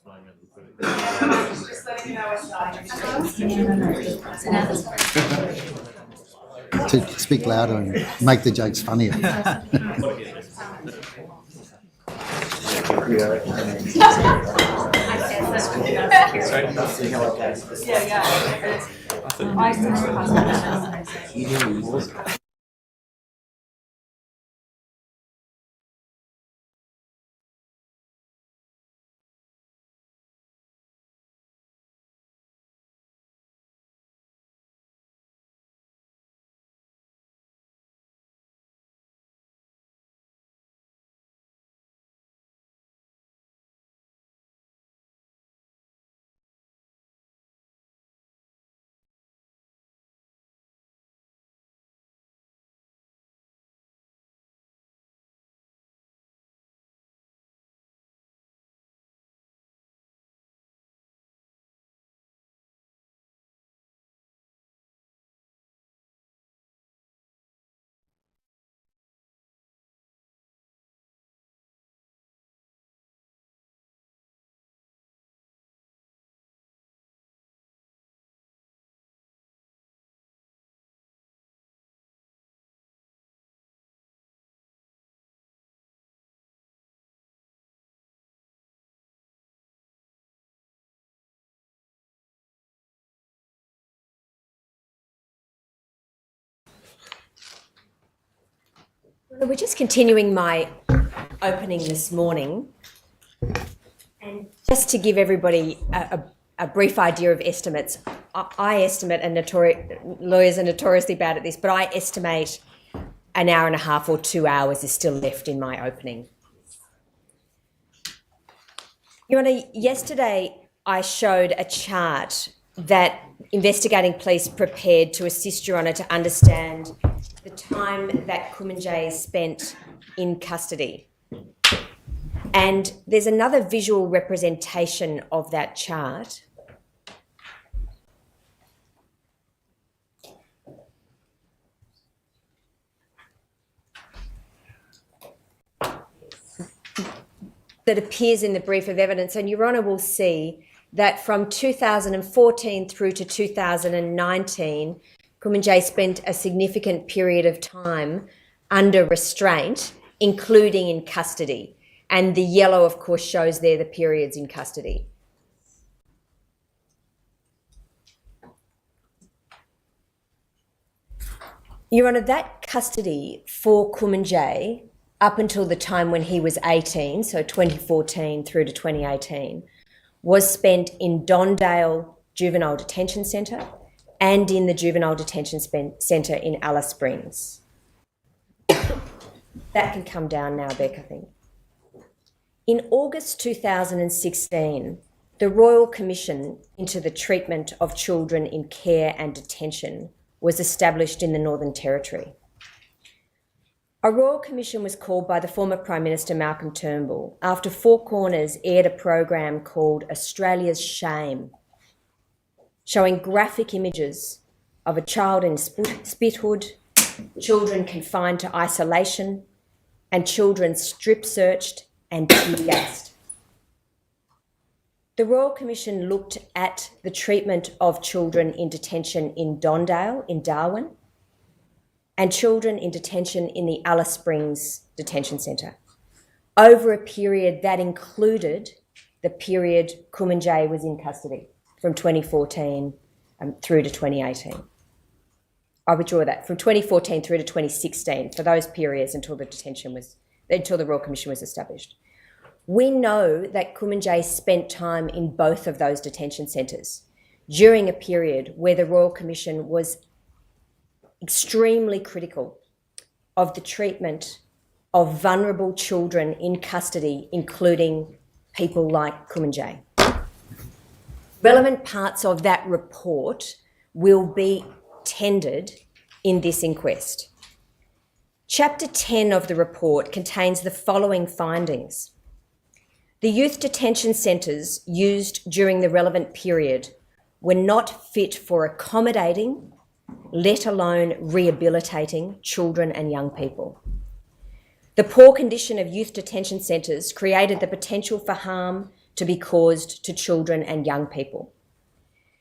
Just letting you know it's To speak louder and make the jokes funnier. We're just continuing my opening this morning, and just to give everybody a brief idea of estimates, I estimate, and lawyers are notoriously bad at this, but I estimate an hour and a half or 2 hours is still left in my opening. Your Honour, yesterday I showed a chart that investigating police prepared to assist Your Honour to understand the time that Kumanjayi spent in custody. And there's another visual representation of that chart. That appears in the brief of evidence, and Your Honour will see that from 2014 through to 2019, Kumanjayi spent a significant period of time under restraint, including in custody. And the yellow, of course, shows there the periods in custody. Your Honour, that custody for Kumanjayi, up until the time when he was 18, so 2014 through to 2018, was spent in Dondale Juvenile Detention Centre and in the Juvenile Detention Centre in Alice Springs. That can come down now, Beck, I think. In August 2016, the Royal Commission into the Treatment of Children in Care and Detention was established in the Northern Territory. A Royal Commission was called by the former Prime Minister Malcolm Turnbull after Four Corners aired a program called Australia's Shame, showing graphic images of a child in spithood, children confined to isolation, and children strip-searched and tear-gassed. The Royal Commission looked at the treatment of children in detention in Dondale, in Darwin, and children in detention in the Alice Springs Detention Centre, over a period that included the period Kumanjayi was in custody, from 2014 through to 2018. I withdraw that, from 2014 through to 2016, for those periods until the Royal Commission was established. We know that Kumanjayi spent time in both of those detention centres during a period where the Royal Commission was extremely critical of the treatment of vulnerable children in custody, including people like Kumanjayi. Relevant parts of that report will be tendered in this inquest. Chapter 10 of the report contains the following findings. The youth detention centres used during the relevant period were not fit for accommodating, let alone rehabilitating, children and young people. The poor condition of youth detention centres created the potential for harm to be caused to children and young people.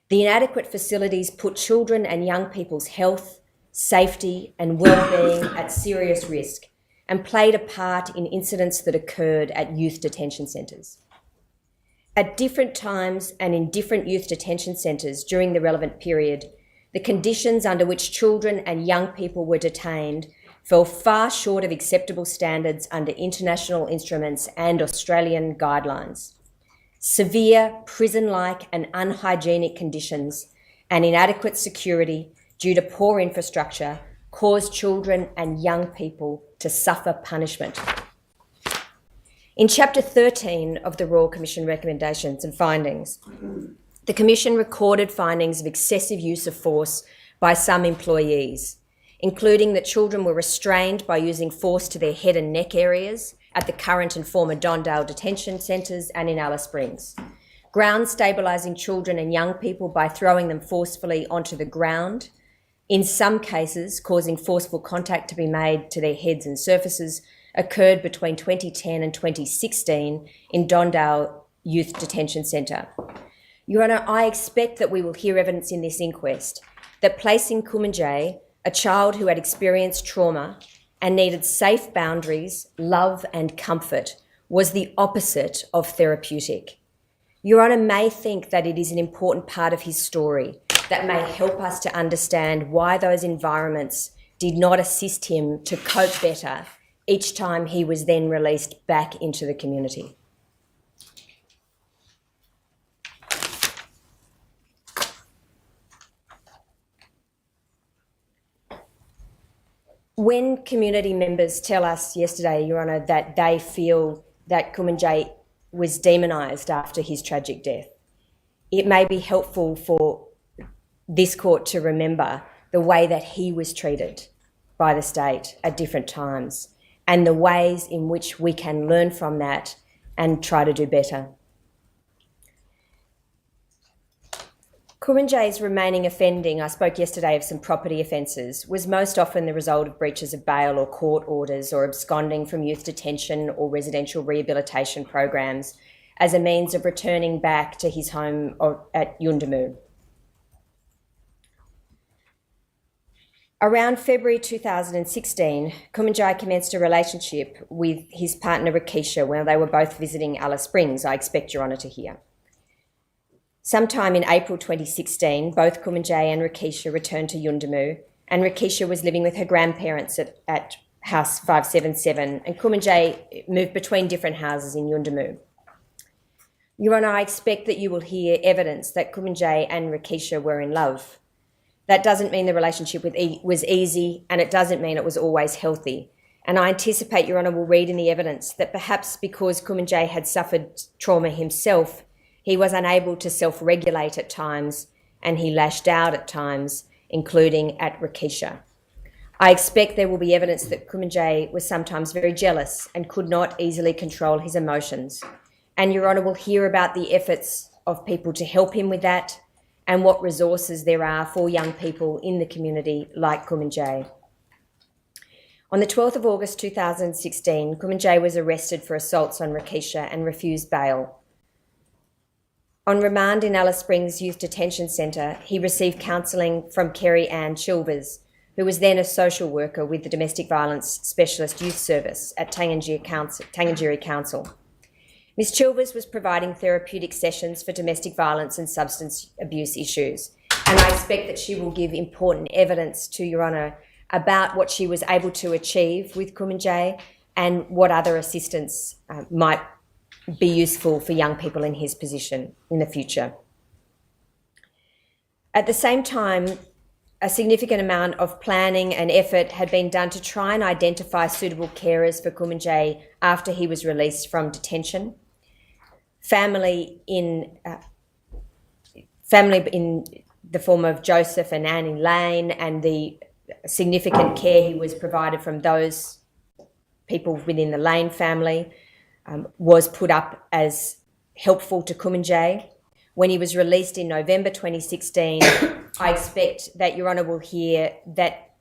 The inadequate facilities put children and young people's health, safety and well-being at serious risk and played a part in incidents that occurred at youth detention centres. At different times and in different youth detention centres during the relevant period, the conditions under which children and young people were detained fell far short of acceptable standards under international instruments and Australian guidelines. Severe prison-like and unhygienic conditions and inadequate security due to poor infrastructure caused children and young people to suffer punishment. In Chapter 13 of the Royal Commission recommendations and findings, the Commission recorded findings of excessive use of force by some employees, including that children were restrained by using force to their head and neck areas at the current and former Dondale detention centres and in Alice Springs, ground stabilising children and young people by throwing them forcefully onto the ground, in some cases causing forceful contact to be made to their heads and surfaces, occurred between 2010 and 2016 in Dondale Youth Detention Centre. Your Honour, I expect that we will hear evidence in this inquest that placing Kumanjayi, a child who had experienced trauma and needed safe boundaries, love and comfort, was the opposite of therapeutic. Your Honour may think that it is an important part of his story that may help us to understand why those environments did not assist him to cope better each time he was then released back into the community. When community members tell us yesterday, Your Honour, that they feel that Kumanjayi was demonised after his tragic death, it may be helpful for this court to remember the way that he was treated by the state at different times and the ways in which we can learn from that and try to do better. Kumanjayi's remaining offending, I spoke yesterday of some property offences, was most often the result of breaches of bail or court orders or absconding from youth detention or residential rehabilitation programs as a means of returning back to his home at Yuendumu. Around February 2016, Kumanjayi commenced a relationship with his partner Rakisha when they were both visiting Alice Springs, I expect Your Honour to hear. Sometime in April 2016, both Kumanjayi and Rakisha returned to Yuendumu, and Rakisha was living with her grandparents at House 577, and Kumanjayi moved between different houses in Yuendumu. Your Honour, I expect that you will hear evidence that Kumanjayi and Rakisha were in love. That doesn't mean the relationship was easy, and it doesn't mean it was always healthy. And I anticipate Your Honour will read in the evidence that perhaps because Kumanjayi had suffered trauma himself, he was unable to self-regulate at times, and he lashed out at times, including at Rakisha. I expect there will be evidence that Kumanjayi was sometimes very jealous and could not easily control his emotions. And Your Honour will hear about the efforts of people to help him with that, and what resources there are for young people in the community like Kumanjayi. On the 12th of August 2016, Kumanjayi was arrested for assaults on Rakisha and refused bail. On remand in Alice Springs Youth Detention Centre, he received counselling from Kerry Ann Chilvers, who was then a social worker with the Domestic Violence Specialist Youth Service at Tangangiri Council. Ms Chilvers was providing therapeutic sessions for domestic violence and substance abuse issues, and I expect that she will give important evidence to Your Honour about what she was able to achieve with Kumanjayi and what other assistance might be useful for young people in his position in the future. At the same time, a significant amount of planning and effort had been done to try and identify suitable carers for Kumanjayi after he was released from detention. Family in the form of Joseph and Annie Lane, and the significant care he was provided from those people within the Lane family was put up as helpful to Kumanjayi. When he was released in November 2016, I expect that Your Honour will hear that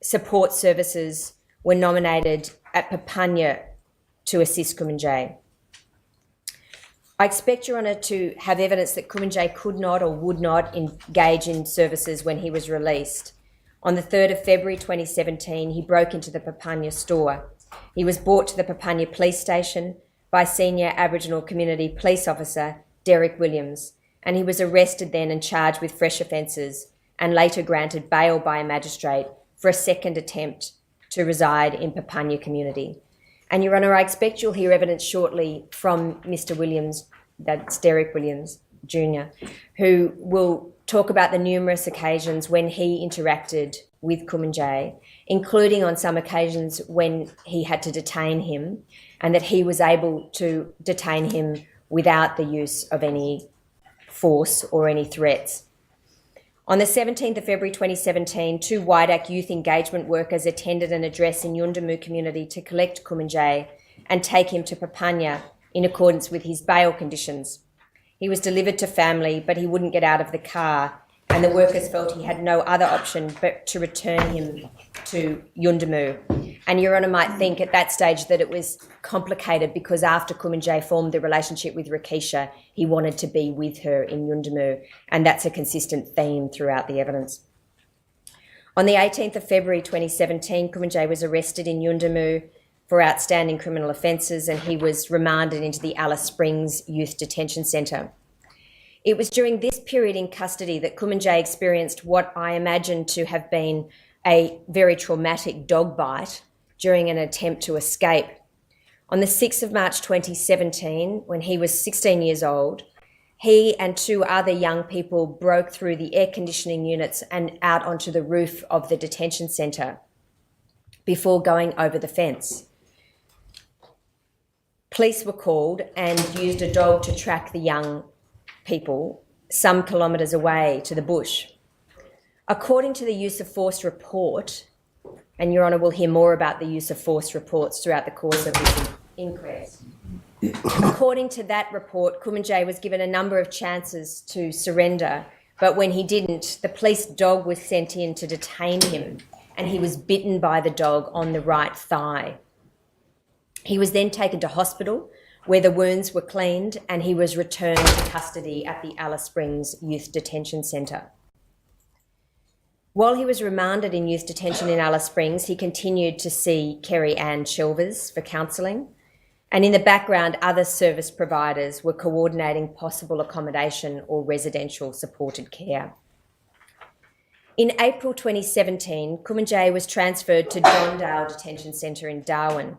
support services were nominated at Papunya to assist Kumanjayi. I expect, Your Honour, to have evidence that Kumanjayi could not or would not engage in services when he was released. On the 3rd of February 2017, he broke into the Papunya store. He was brought to the Papunya police station by senior Aboriginal community police officer Derek Williams, and he was arrested then and charged with fresh offences and later granted bail by a magistrate for a second attempt to reside in Papunya community. And, Your Honour, I expect you'll hear evidence shortly from Mr Williams, that's Derek Williams Jr., who will talk about the numerous occasions when he interacted with Kumanjayi, including on some occasions when he had to detain him, and that he was able to detain him without the use of any force or any threats. On the 17th of February 2017, 2 Waidak youth engagement workers attended an address in Yundamu community to collect Kumanjayi and take him to Papunya in accordance with his bail conditions. He was delivered to family, but he wouldn't get out of the car, and the workers felt he had no other option but to return him to Yundamu. And Your Honour might think at that stage that it was complicated because after Kumanjayi formed the relationship with Rakisha, he wanted to be with her in Yundamu, and that's a consistent theme throughout the evidence. On the 18th of February 2017, Kumanjayi was arrested in Yundamu for outstanding criminal offences, and he was remanded into the Alice Springs Youth Detention Centre. It was during this period in custody that Kumanjayi experienced what I imagine to have been a very traumatic dog bite during an attempt to escape. On the 6th of March 2017, when he was 16 years old, he and 2 other young people broke through the air conditioning units and out onto the roof of the detention centre before going over the fence. Police were called and used a dog to track the young people some kilometres away to the bush. According to the use of force report, and Your Honour will hear more about the use of force reports throughout the course of this inquest, according to that report, Kumanjayi was given a number of chances to surrender, but when he didn't, the police dog was sent in to detain him, and he was bitten by the dog on the right thigh. He was then taken to hospital where the wounds were cleaned, and he was returned to custody at the Alice Springs Youth Detention Centre. While he was remanded in youth detention in Alice Springs, he continued to see Kerry Ann Shelvers for counselling, and in the background, other service providers were coordinating possible accommodation or residential supported care. In April 2017, Kumanjayi was transferred to Dondale Detention Centre in Darwin.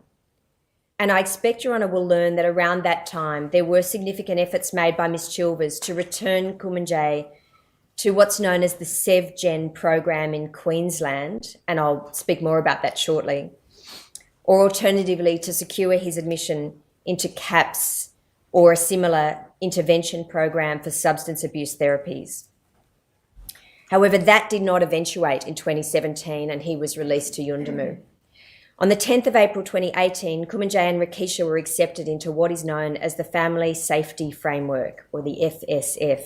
And I expect Your Honour will learn that around that time, there were significant efforts made by Ms Chilvers to return Kumanjayi to what's known as the SevGen program in Queensland, and I'll speak more about that shortly, or alternatively to secure his admission into CAPS or a similar intervention program for substance abuse therapies. However, that did not eventuate in 2017, and he was released to Yundamu. On the 10th of April 2018, Kumanjayi and Rakisha were accepted into what is known as the Family Safety Framework, or the FSF.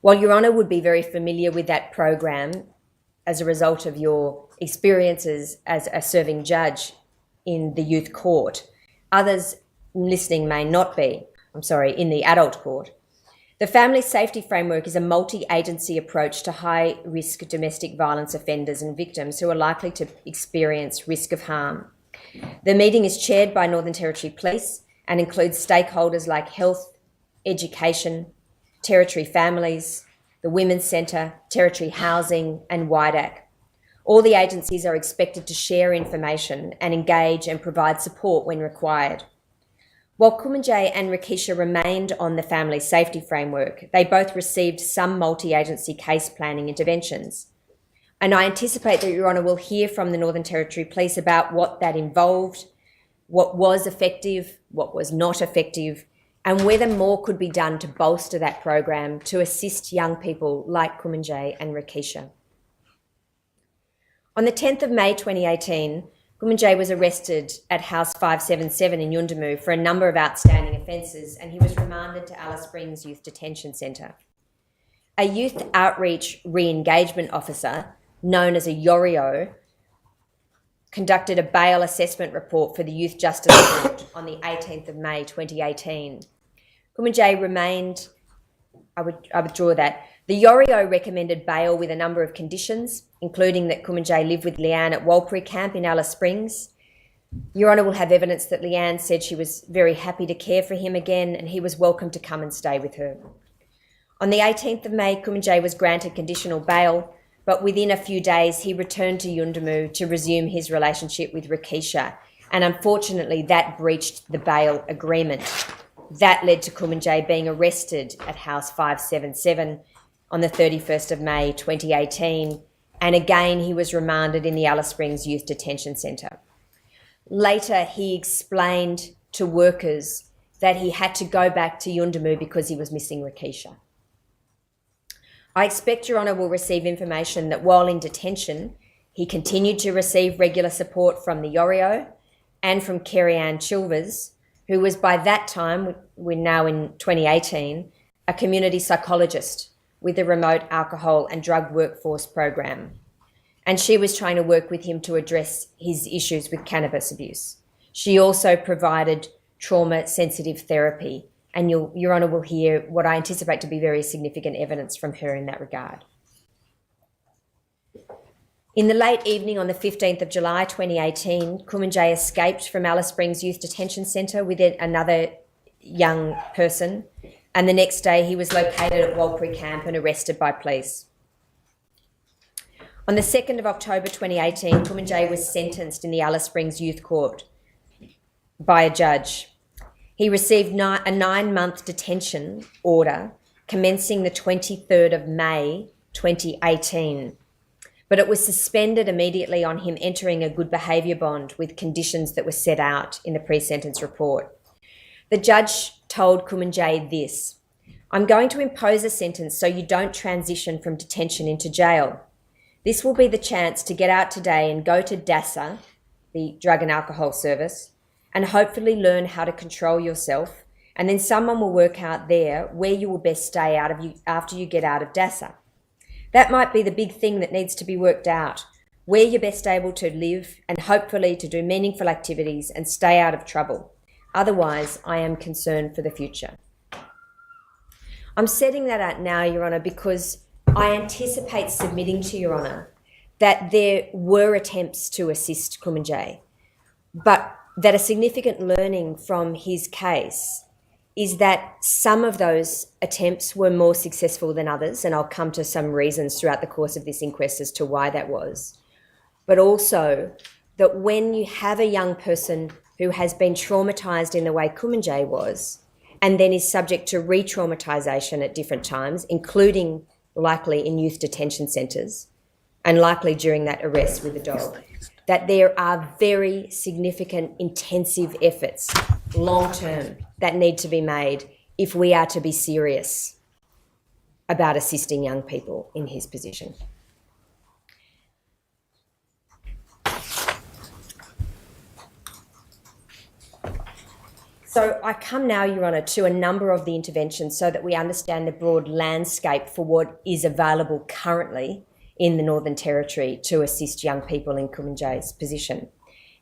While Your Honour would be very familiar with that program as a result of your experiences as a serving judge in the youth court, others listening may not be, in the adult court. The Family Safety Framework is a multi-agency approach to high-risk domestic violence offenders and victims who are likely to experience risk of harm. The meeting is chaired by Northern Territory Police and includes stakeholders like health, education, Territory families, the Women's Centre, Territory Housing and WIDAC. All the agencies are expected to share information and engage and provide support when required. While Kumanjayi and Rakisha remained on the Family Safety Framework, they both received some multi-agency case planning interventions. And I anticipate that Your Honour will hear from the Northern Territory Police about what that involved, what was effective, what was not effective, and whether more could be done to bolster that program to assist young people like Kumanjayi and Rakisha. On the 10th of May 2018, Kumanjayi was arrested at House 577 in Yundamu for a number of outstanding offences, and he was remanded to Alice Springs Youth Detention Centre. A Youth Outreach Re-Engagement Officer, known as a YORIO, conducted a bail assessment report for the Youth Justice Court on the 18th of May 2018. Kumanjayi remained, I withdraw that. The Yorio recommended bail with a number of conditions, including that Kumanjayi live with Leanne at Walpuri Camp in Alice Springs. Your Honour will have evidence that Leanne said she was very happy to care for him again and he was welcome to come and stay with her. On the 18th of May, Kumanjayi was granted conditional bail, but within a few days he returned to Yuendumu to resume his relationship with Rakisha, and unfortunately that breached the bail agreement. That led to Kumanjayi being arrested at House 577 on the 31st of May 2018, and again he was remanded in the Alice Springs Youth Detention Centre. Later he explained to workers that he had to go back to Yuendumu because he was missing Rakisha. I expect Your Honour will receive information that while in detention, he continued to receive regular support from the Yorio and from Kerry-Ann Chilvers, who was by that time, we're now in 2018, a community psychologist with the Remote Alcohol and Drug Workforce Program. And she was trying to work with him to address his issues with cannabis abuse. She also provided trauma-sensitive therapy, and Your Honour will hear what I anticipate to be very significant evidence from her in that regard. In the late evening on the 15th of July 2018, Kumanjayi escaped from Alice Springs Youth Detention Centre with another young person, and the next day he was located at Walpuri Camp and arrested by police. On the 2nd of October 2018, Kumanjayi was sentenced in the Alice Springs Youth Court by a judge. He received a 9-month detention order commencing the 23rd of May 2018, but it was suspended immediately on him entering a good behaviour bond with conditions that were set out in the pre-sentence report. The judge told Kumanjayi this: "I'm going to impose a sentence so you don't transition from detention into jail. This will be the chance to get out today and go to DASA, the Drug and Alcohol Service, and hopefully learn how to control yourself, and then someone will work out there where you will best stay after you get out of DASA. That might be the big thing that needs to be worked out, where you're best able to live and hopefully to do meaningful activities and stay out of trouble. Otherwise, I am concerned for the future." I'm setting that out now, Your Honour, because I anticipate submitting to Your Honour that there were attempts to assist Kumanjayi, but that a significant learning from his case is that some of those attempts were more successful than others, and I'll come to some reasons throughout the course of this inquest as to why that was. But also that when you have a young person who has been traumatised in the way Kumanjayi was, and then is subject to re-traumatisation at different times, including likely in youth detention centres, and likely during that arrest with the dog, that there are very significant intensive efforts, long-term, that need to be made if we are to be serious about assisting young people in his position. So I come now, Your Honour, to a number of the interventions so that we understand the broad landscape for what is available currently in the Northern Territory to assist young people in Kumanjayi's position.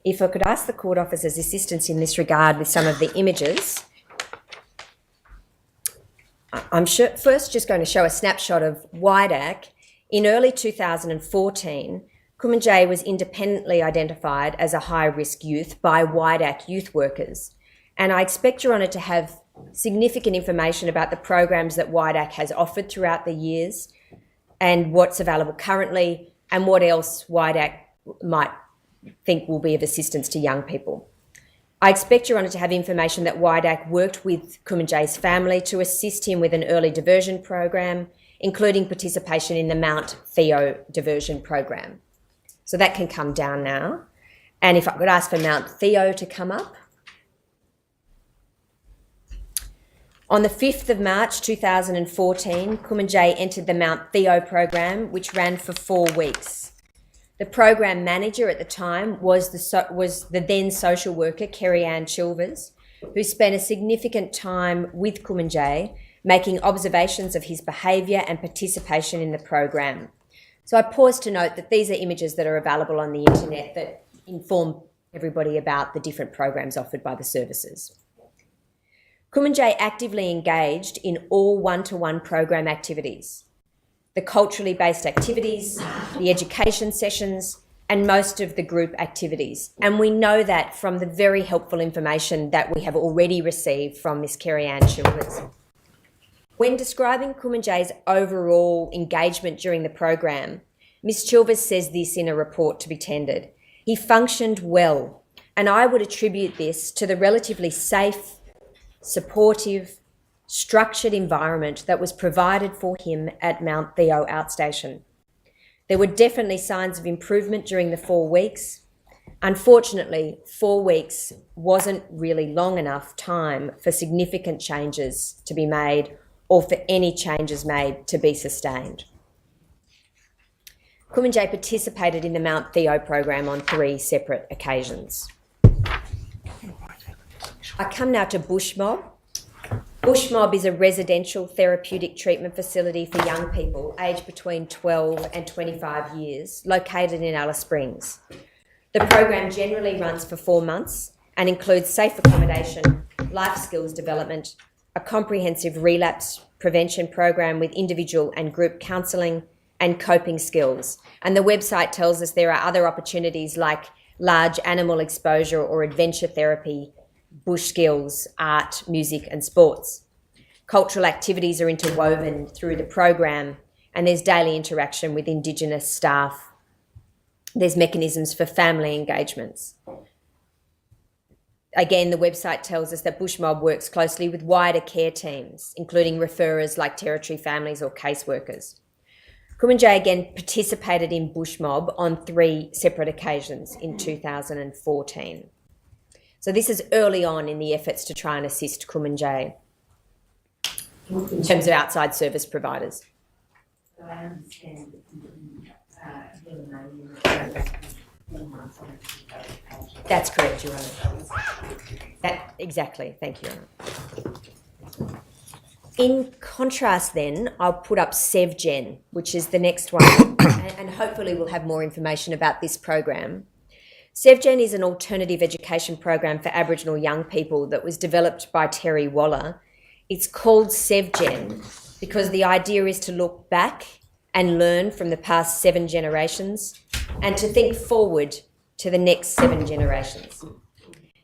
If I could ask the court officer's assistance in this regard with some of the images. I'm first just going to show a snapshot of Waidak. In early 2014, Kumanjayi was independently identified as a high-risk youth by Waidak youth workers. And I expect Your Honour to have significant information about the programs that Waidak has offered throughout the years and what's available currently and what else Waidak might think will be of assistance to young people. I expect Your Honour to have information that Waidak worked with Kumanjayi's family to assist him with an early diversion program, including participation in the Mount Theo diversion program. So that can come down now. And if I could ask for Mount Theo to come up. On the 5th of March 2014, Kumanjayi entered the Mount Theo program, which ran for 4 weeks. The program manager at the time was the then social worker, Kerry-Ann Chilvers, who spent a significant time with Kumanjayi, making observations of his behaviour and participation in the program. So I pause to note that these are images that are available on the internet that inform everybody about the different programs offered by the services. Kumanjayi actively engaged in all one-to-one program activities, the culturally based activities, the education sessions, and most of the group activities. And we know that from the very helpful information that we have already received from Ms. Kerry-Ann Chilvers. When describing Kumanjayi's overall engagement during the program, Ms. Chilvers says this in a report to be tendered. He functioned well, and I would attribute this to the relatively safe, supportive, structured environment that was provided for him at Mount Theo Outstation. There were definitely signs of improvement during the 4 weeks. Unfortunately, 4 weeks wasn't really long enough time for significant changes to be made or for any changes made to be sustained. Kumanjayi participated in the Mount Theo program on 3 separate occasions. I come now to Bushmob. Bushmob is a residential therapeutic treatment facility for young people aged between 12 and 25 years, located in Alice Springs. The program generally runs for 4 months and includes safe accommodation, life skills development, a comprehensive relapse prevention program with individual and group counselling and coping skills. And the website tells us there are other opportunities like large animal exposure or adventure therapy, bush skills, art, music and sports. Cultural activities are interwoven through the program, and there's daily interaction with Indigenous staff. There's mechanisms for family engagements. Again, the website tells us that Bushmob works closely with wider care teams, including referrers like Territory Families or caseworkers. Kumanjayi again participated in Bushmob on 3 separate occasions in 2014. So this is early on in the efforts to try and assist Kumanjayi in terms of outside service providers. So I understand That's correct, Your Honour. Exactly, thank you, Your Honour. In contrast then, I'll put up SevGen, which is the next one, and hopefully we'll have more information about this program. SevGen is an alternative education program for Aboriginal young people that was developed by Terry Waller. It's called SevGen because the idea is to look back and learn from the past 7 generations and to think forward to the next 7 generations.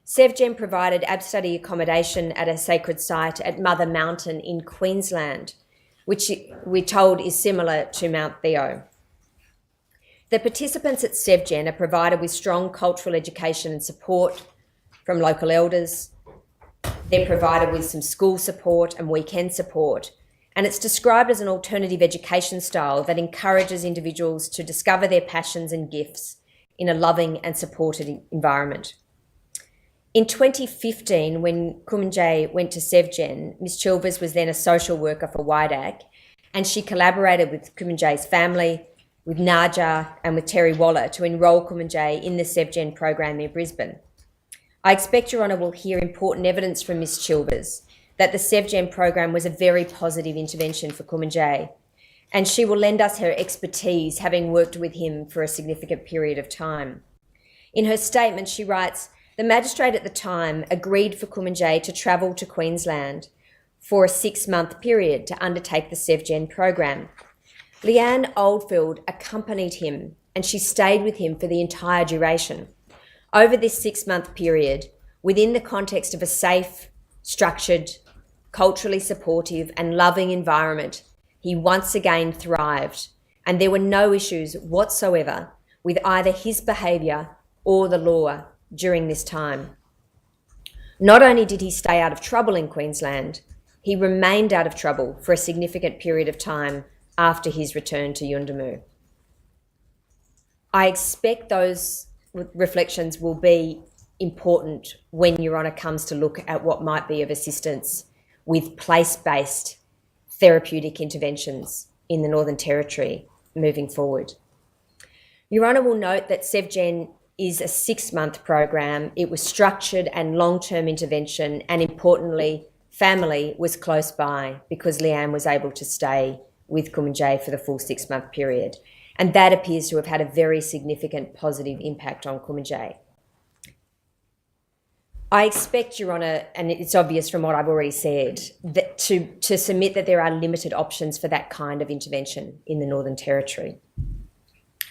SevGen provided ab-study accommodation at a sacred site at Mother Mountain in Queensland, which we're told is similar to Mount Theo. The participants at SevGen are provided with strong cultural education and support from local elders. They're provided with some school support and weekend support, and it's described as an alternative education style that encourages individuals to discover their passions and gifts in a loving and supported environment. In 2015, when Kumanjayi went to SevGen, Ms. Chilvers was then a social worker for WIDAC, and she collaborated with Kumanjayi's family, with Naja and with Terry Waller to enrol Kumanjayi in the SevGen program in Brisbane. I expect Your Honour will hear important evidence from Ms. Chilvers that the SevGen program was a very positive intervention for Kumanjayi, and she will lend us her expertise, having worked with him for a significant period of time. In her statement, she writes, "The magistrate at the time agreed for Kumanjayi to travel to Queensland for a 6-month period to undertake the SevGen program. Leanne Oldfield accompanied him and she stayed with him for the entire duration. Over this 6-month period, within the context of a safe, structured, culturally supportive and loving environment, he once again thrived, and there were no issues whatsoever with either his behaviour or the law during this time. Not only did he stay out of trouble in Queensland, he remained out of trouble for a significant period of time after his return to Yuendamu." I expect those reflections will be important when Your Honour comes to look at what might be of assistance with place-based therapeutic interventions in the Northern Territory moving forward. Your Honour will note that SevGen is a 6-month program. It was structured and long-term intervention, and importantly, family was close by because Leanne was able to stay with Kumanjayi for the full 6-month period. And that appears to have had a very significant positive impact on Kumanjayi. I expect, Your Honour, and it's obvious from what I've already said, that to submit that there are limited options for that kind of intervention in the Northern Territory,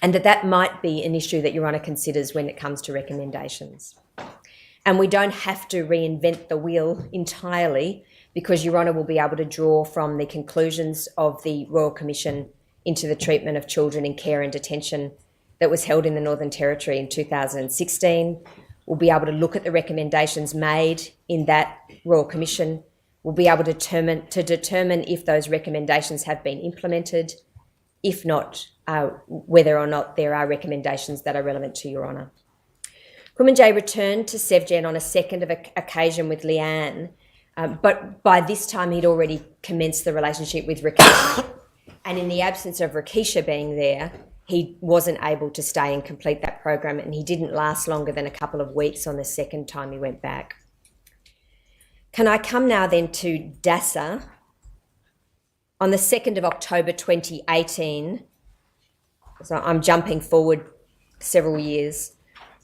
and that might be an issue that Your Honour considers when it comes to recommendations. And we don't have to reinvent the wheel entirely, because Your Honour will be able to draw from the conclusions of the Royal Commission into the treatment of children in care and detention that was held in the Northern Territory in 2016. We'll be able to look at the recommendations made in that Royal Commission. We'll be able to determine if those recommendations have been implemented, if not, whether or not there are recommendations that are relevant to Your Honour. Kumanjayi returned to Sevgen on a second occasion with Leanne, but by this time he'd already commenced the relationship with Rakisha. And in the absence of Rakisha being there, he wasn't able to stay and complete that program, and he didn't last longer than a couple of weeks on the second time he went back. Can I come now then to DASA? On the 2nd of October 2018, so I'm jumping forward several years,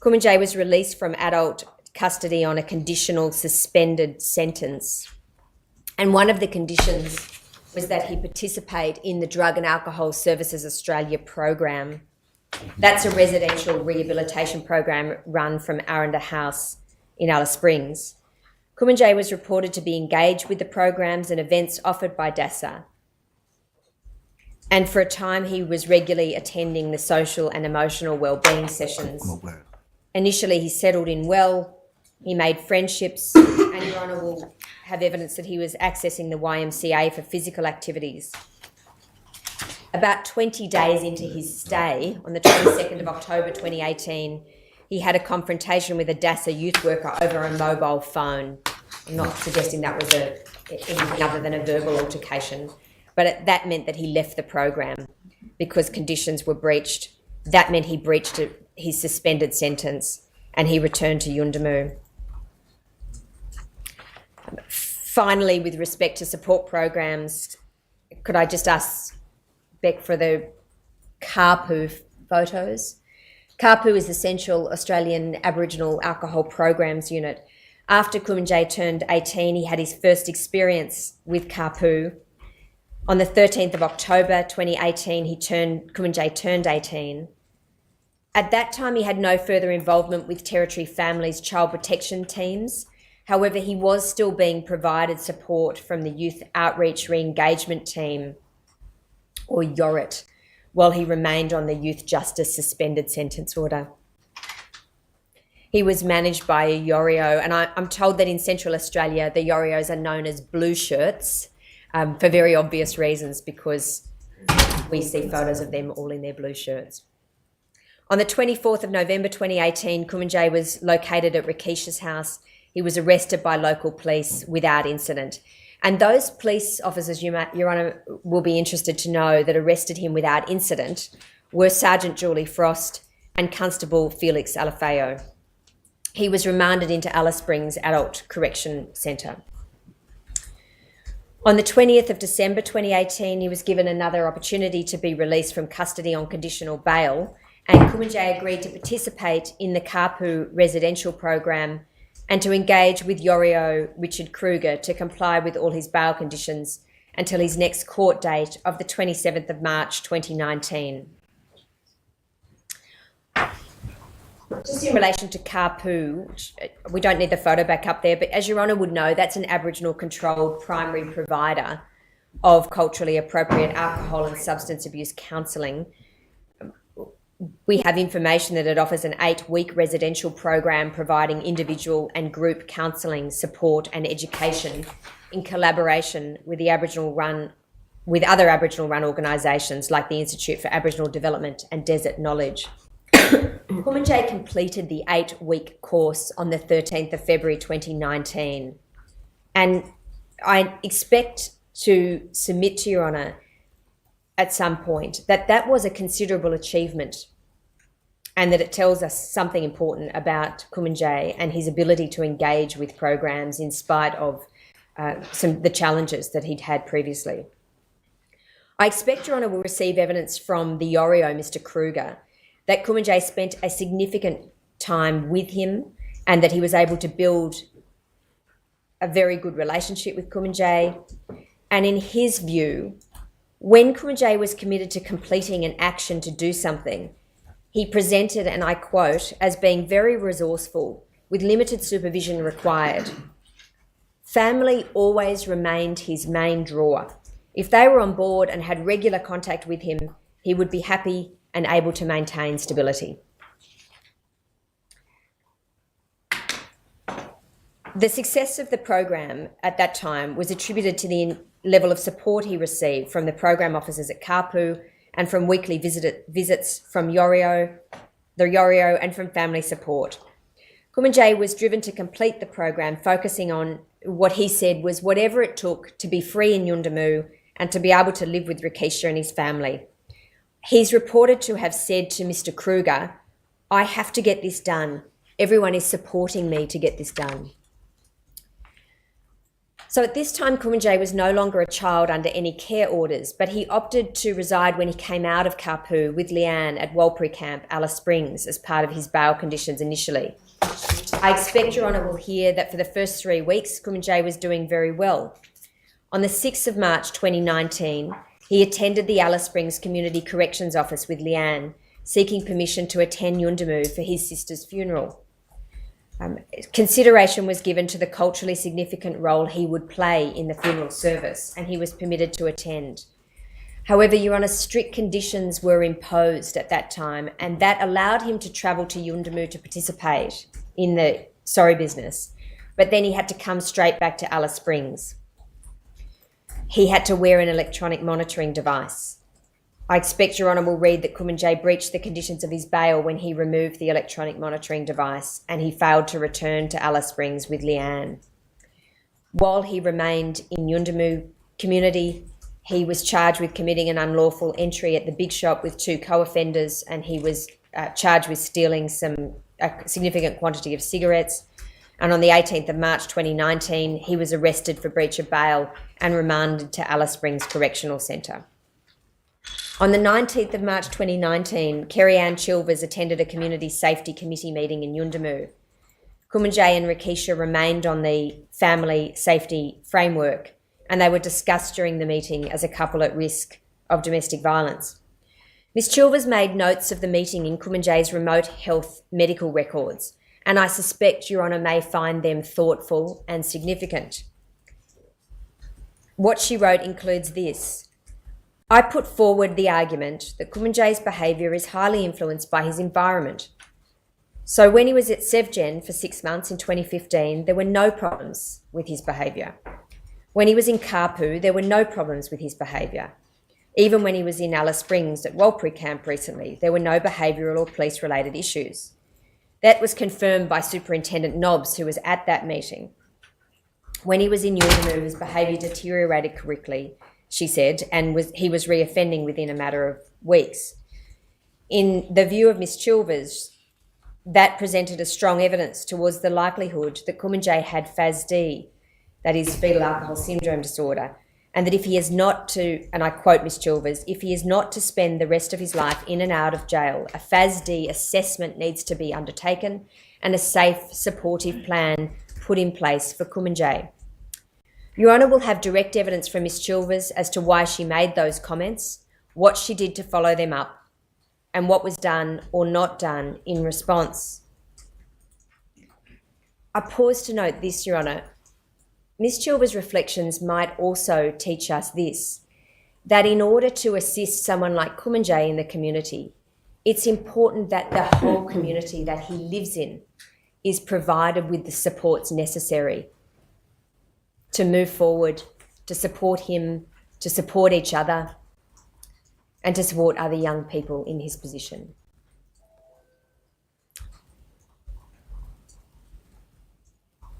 Kumanjayi was released from adult custody on a conditional suspended sentence. And one of the conditions was that he participate in the Drug and Alcohol Services Australia program. That's a residential rehabilitation program run from Aranda House in Alice Springs. Kumanjayi was reported to be engaged with the programs and events offered by DASA. And for a time, he was regularly attending the social and emotional wellbeing sessions. Initially, he settled in well, he made friendships, and Your Honour will have evidence that he was accessing the YMCA for physical activities. About 20 days into his stay, on the 22nd of October 2018, he had a confrontation with a DASA youth worker over a mobile phone. I'm not suggesting that was anything other than a verbal altercation, but that meant that he left the program because conditions were breached. That meant he breached his suspended sentence and he returned to Yuendumu. Finally, with respect to support programs, could I just ask Beck for the CARPU photos? CARPU is the Central Australian Aboriginal Alcohol Programs Unit. After Kumanjayi turned 18, he had his first experience with CARPU. On the 13th of October 2018, Kumanjayi turned 18. At that time, he had no further involvement with Territory Families Child Protection Teams. However, he was still being provided support from the Youth Outreach Re-Engagement Team, or YORIT, while he remained on the Youth Justice Suspended Sentence Order. He was managed by a Yorio, and I'm told that in Central Australia, the Yorios are known as blue shirts for very obvious reasons, because we see photos of them all in their blue shirts. On the 24th of November 2018, Kumanjayi was located at Rakisha's house. He was arrested by local police without incident. And those police officers, Your Honour, will be interested to know that arrested him without incident were Sergeant Julie Frost and Constable Felix Alafeo. He was remanded into Alice Springs Adult Correction Centre. On the 20th of December 2018, he was given another opportunity to be released from custody on conditional bail, and Kumanjayi agreed to participate in the CARPU residential program and to engage with Yorio Richard Kruger to comply with all his bail conditions until his next court date of the 27th of March 2019. Just in relation to CARPU, we don't need the photo back up there, but as Your Honour would know, that's an Aboriginal controlled primary provider of culturally appropriate alcohol and substance abuse counselling. We have information that it offers an 8-week residential program providing individual and group counselling, support and education in collaboration with the other Aboriginal run organisations like the Institute for Aboriginal Development and Desert Knowledge. Kumanjayi completed the 8-week course on the 13th of February 2019, and I expect to submit to Your Honour at some point that was a considerable achievement, and that it tells us something important about Kumanjayi and his ability to engage with programs in spite of the challenges that he'd had previously. I expect Your Honour will receive evidence from the Yorio, Mr. Kruger, that Kumanjayi spent a significant time with him and that he was able to build a very good relationship with Kumanjayi. And in his view, when Kumanjayi was committed to completing an action to do something, he presented, and I quote, as being very resourceful with limited supervision required. Family always remained his main draw. If they were on board and had regular contact with him, he would be happy and able to maintain stability. The success of the program at that time was attributed to the level of support he received from the program officers at Kapu and from weekly visits from the Yorio and from family support. Kumanjayi was driven to complete the program, focusing on what he said was whatever it took to be free in Yuendumu and to be able to live with Rikisha and his family. He's reported to have said to Mr. Kruger, "I have to get this done. Everyone is supporting me to get this done." So at this time, Kumanjayi was no longer a child under any care orders, but he opted to reside when he came out of Kapu with Leanne at Walpuri Camp, Alice Springs, as part of his bail conditions initially. I expect Your Honour will hear that for the first 3 weeks, Kumanjayi was doing very well. On the 6th of March 2019, he attended the Alice Springs Community Corrections Office with Leanne, seeking permission to attend Yuendumu for his sister's funeral. Consideration was given to the culturally significant role he would play in the funeral service, and he was permitted to attend. However, Your Honour, strict conditions were imposed at that time, and that allowed him to travel to Yuendumu to participate in the sorry business, but then he had to come straight back to Alice Springs. He had to wear an electronic monitoring device. I expect Your Honour will read that Kumanjayi breached the conditions of his bail when he removed the electronic monitoring device, and he failed to return to Alice Springs with Leanne. While he remained in Yuendumu community, he was charged with committing an unlawful entry at the big shop with 2 co-offenders, and he was charged with stealing a significant quantity of cigarettes. And on the 18th of March 2019, he was arrested for breach of bail and remanded to Alice Springs Correctional Centre. On the 19th of March 2019, Kerry-Ann Chilvers attended a Community Safety Committee meeting in Yuendumu. Kumanjayi and Rikisha remained on the family safety framework, and they were discussed during the meeting as a couple at risk of domestic violence. Ms. Chilvers made notes of the meeting in Kumanjayi's remote health medical records, and I suspect Your Honour may find them thoughtful and significant. What she wrote includes this: I put forward the argument that Kumanjayi's behaviour is highly influenced by his environment. So when he was at Sevgen for 6 months in 2015, there were no problems with his behaviour. When he was in Kapu, there were no problems with his behaviour. Even when he was in Alice Springs at Walpuri Camp recently, there were no behavioural or police-related issues. That was confirmed by Superintendent Nobbs, who was at that meeting. When he was in Yuendumu, his behaviour deteriorated quickly, she said, and he was reoffending within a matter of weeks. In the view of Ms. Chilvers, that presented a strong evidence towards the likelihood that Kumanjayi had FASD, that is fetal alcohol syndrome disorder, and that if he is not to, and I quote Ms. Chilvers, if he is not to spend the rest of his life in and out of jail, a FASD assessment needs to be undertaken and a safe, supportive plan put in place for Kumanjayi. Your Honour will have direct evidence from Ms. Chilvers as to why she made those comments, what she did to follow them up, and what was done or not done in response. I pause to note this, Your Honour. Ms. Chilvers' reflections might also teach us this, that in order to assist someone like Kumanjayi in the community, it's important that the whole community that he lives in is provided with the supports necessary to move forward, to support him, to support each other, and to support other young people in his position.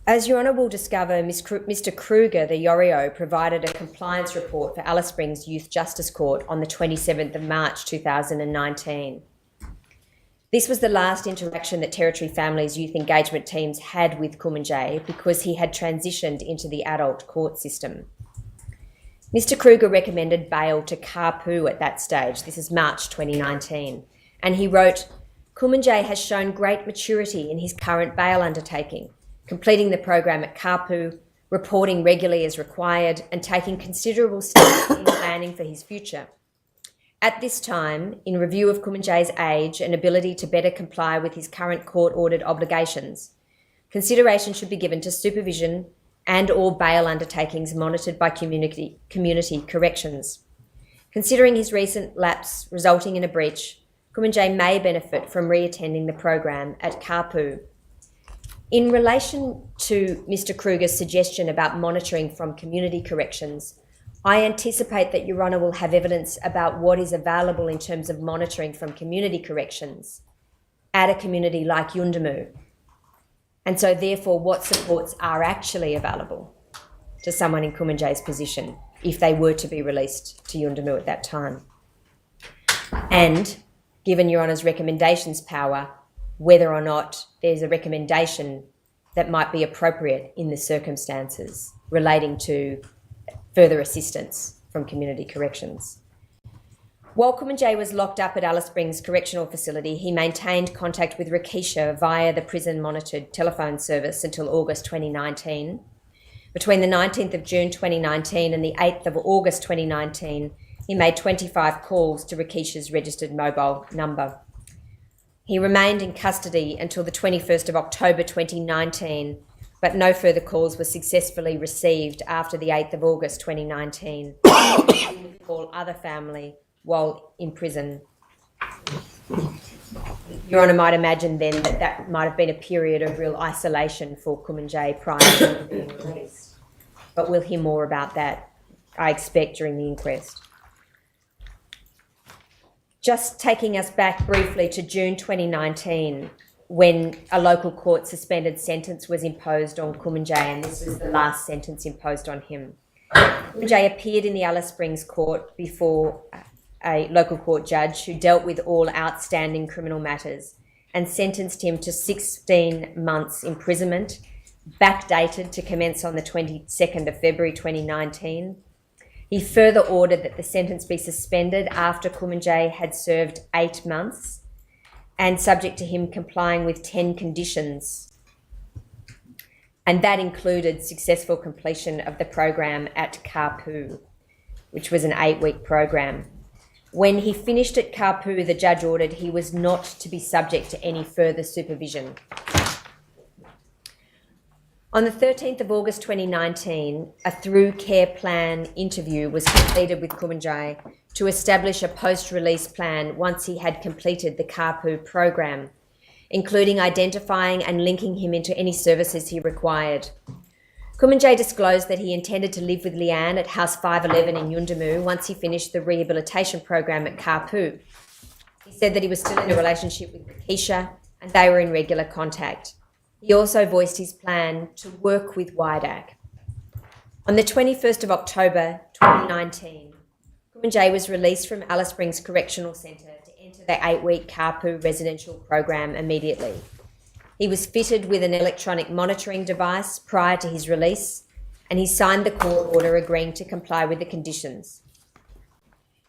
As Your Honour will discover, Mr. Kruger, the Yorio, provided a compliance report for Alice Springs Youth Justice Court on the 27th of March 2019. This was the last interaction that Territory Families Youth Engagement teams had with Kumanjayi because he had transitioned into the adult court system. Mr. Kruger recommended bail to Kapu at that stage. This is March 2019. And he wrote, Kumanjayi has shown great maturity in his current bail undertaking, completing the program at Kapu, reporting regularly as required, and taking considerable steps in planning for his future. At this time, in review of Kumanjayi's age and ability to better comply with his current court-ordered obligations, consideration should be given to supervision and or bail undertakings monitored by community corrections. Considering his recent lapse resulting in a breach, Kumanjayi may benefit from reattending the program at Kapu. In relation to Mr. Kruger's suggestion about monitoring from community corrections, I anticipate that Your Honour will have evidence about what is available in terms of monitoring from community corrections at a community like Yuendumu. And so therefore what supports are actually available to someone in Kumanjayi's position if they were to be released to Yuendumu at that time. And given Your Honour's recommendations power, whether or not there's a recommendation that might be appropriate in the circumstances relating to further assistance from community corrections. While Kumanjayi was locked up at Alice Springs Correctional Facility, he maintained contact with Rakisha via the prison-monitored telephone service until August 2019. Between the 19th of June 2019 and the 8th of August 2019, he made 25 calls to Rakisha's registered mobile number. He remained in custody until the 21st of October 2019, but no further calls were successfully received after the 8th of August 2019. He would call other family while in prison. Your Honour might imagine then that that might have been a period of real isolation for Kumanjayi prior to being released. But we'll hear more about that, I expect, during the inquest. Just taking us back briefly to June 2019, when a local court suspended sentence was imposed on Kumanjayi, and this was the last sentence imposed on him. Kumanjayi appeared in the Alice Springs court before a local court judge who dealt with all outstanding criminal matters and sentenced him to 16 months imprisonment, backdated to commence on the 22nd of February 2019. He further ordered that the sentence be suspended after Kumanjayi had served 8 months and subject to him complying with 10 conditions. And that included successful completion of the program at Kapu, which was an 8-week program. When he finished at Kapu, the judge ordered he was not to be subject to any further supervision. On the 13th of August 2019, a through care plan interview was completed with Kumanjayi to establish a post-release plan once he had completed the Kapu program, including identifying and linking him into any services he required. Kumanjayi disclosed that he intended to live with Leanne at House 511 in Yuendumu once he finished the rehabilitation program at Kapu. He said that he was still in a relationship with Keisha and they were in regular contact. He also voiced his plan to work with WIDAC. On the 21st of October 2019, Kumanjayi was released from Alice Springs Correctional Centre to enter the 8-week Kapu residential program immediately. He was fitted with an electronic monitoring device prior to his release, and he signed the court order agreeing to comply with the conditions.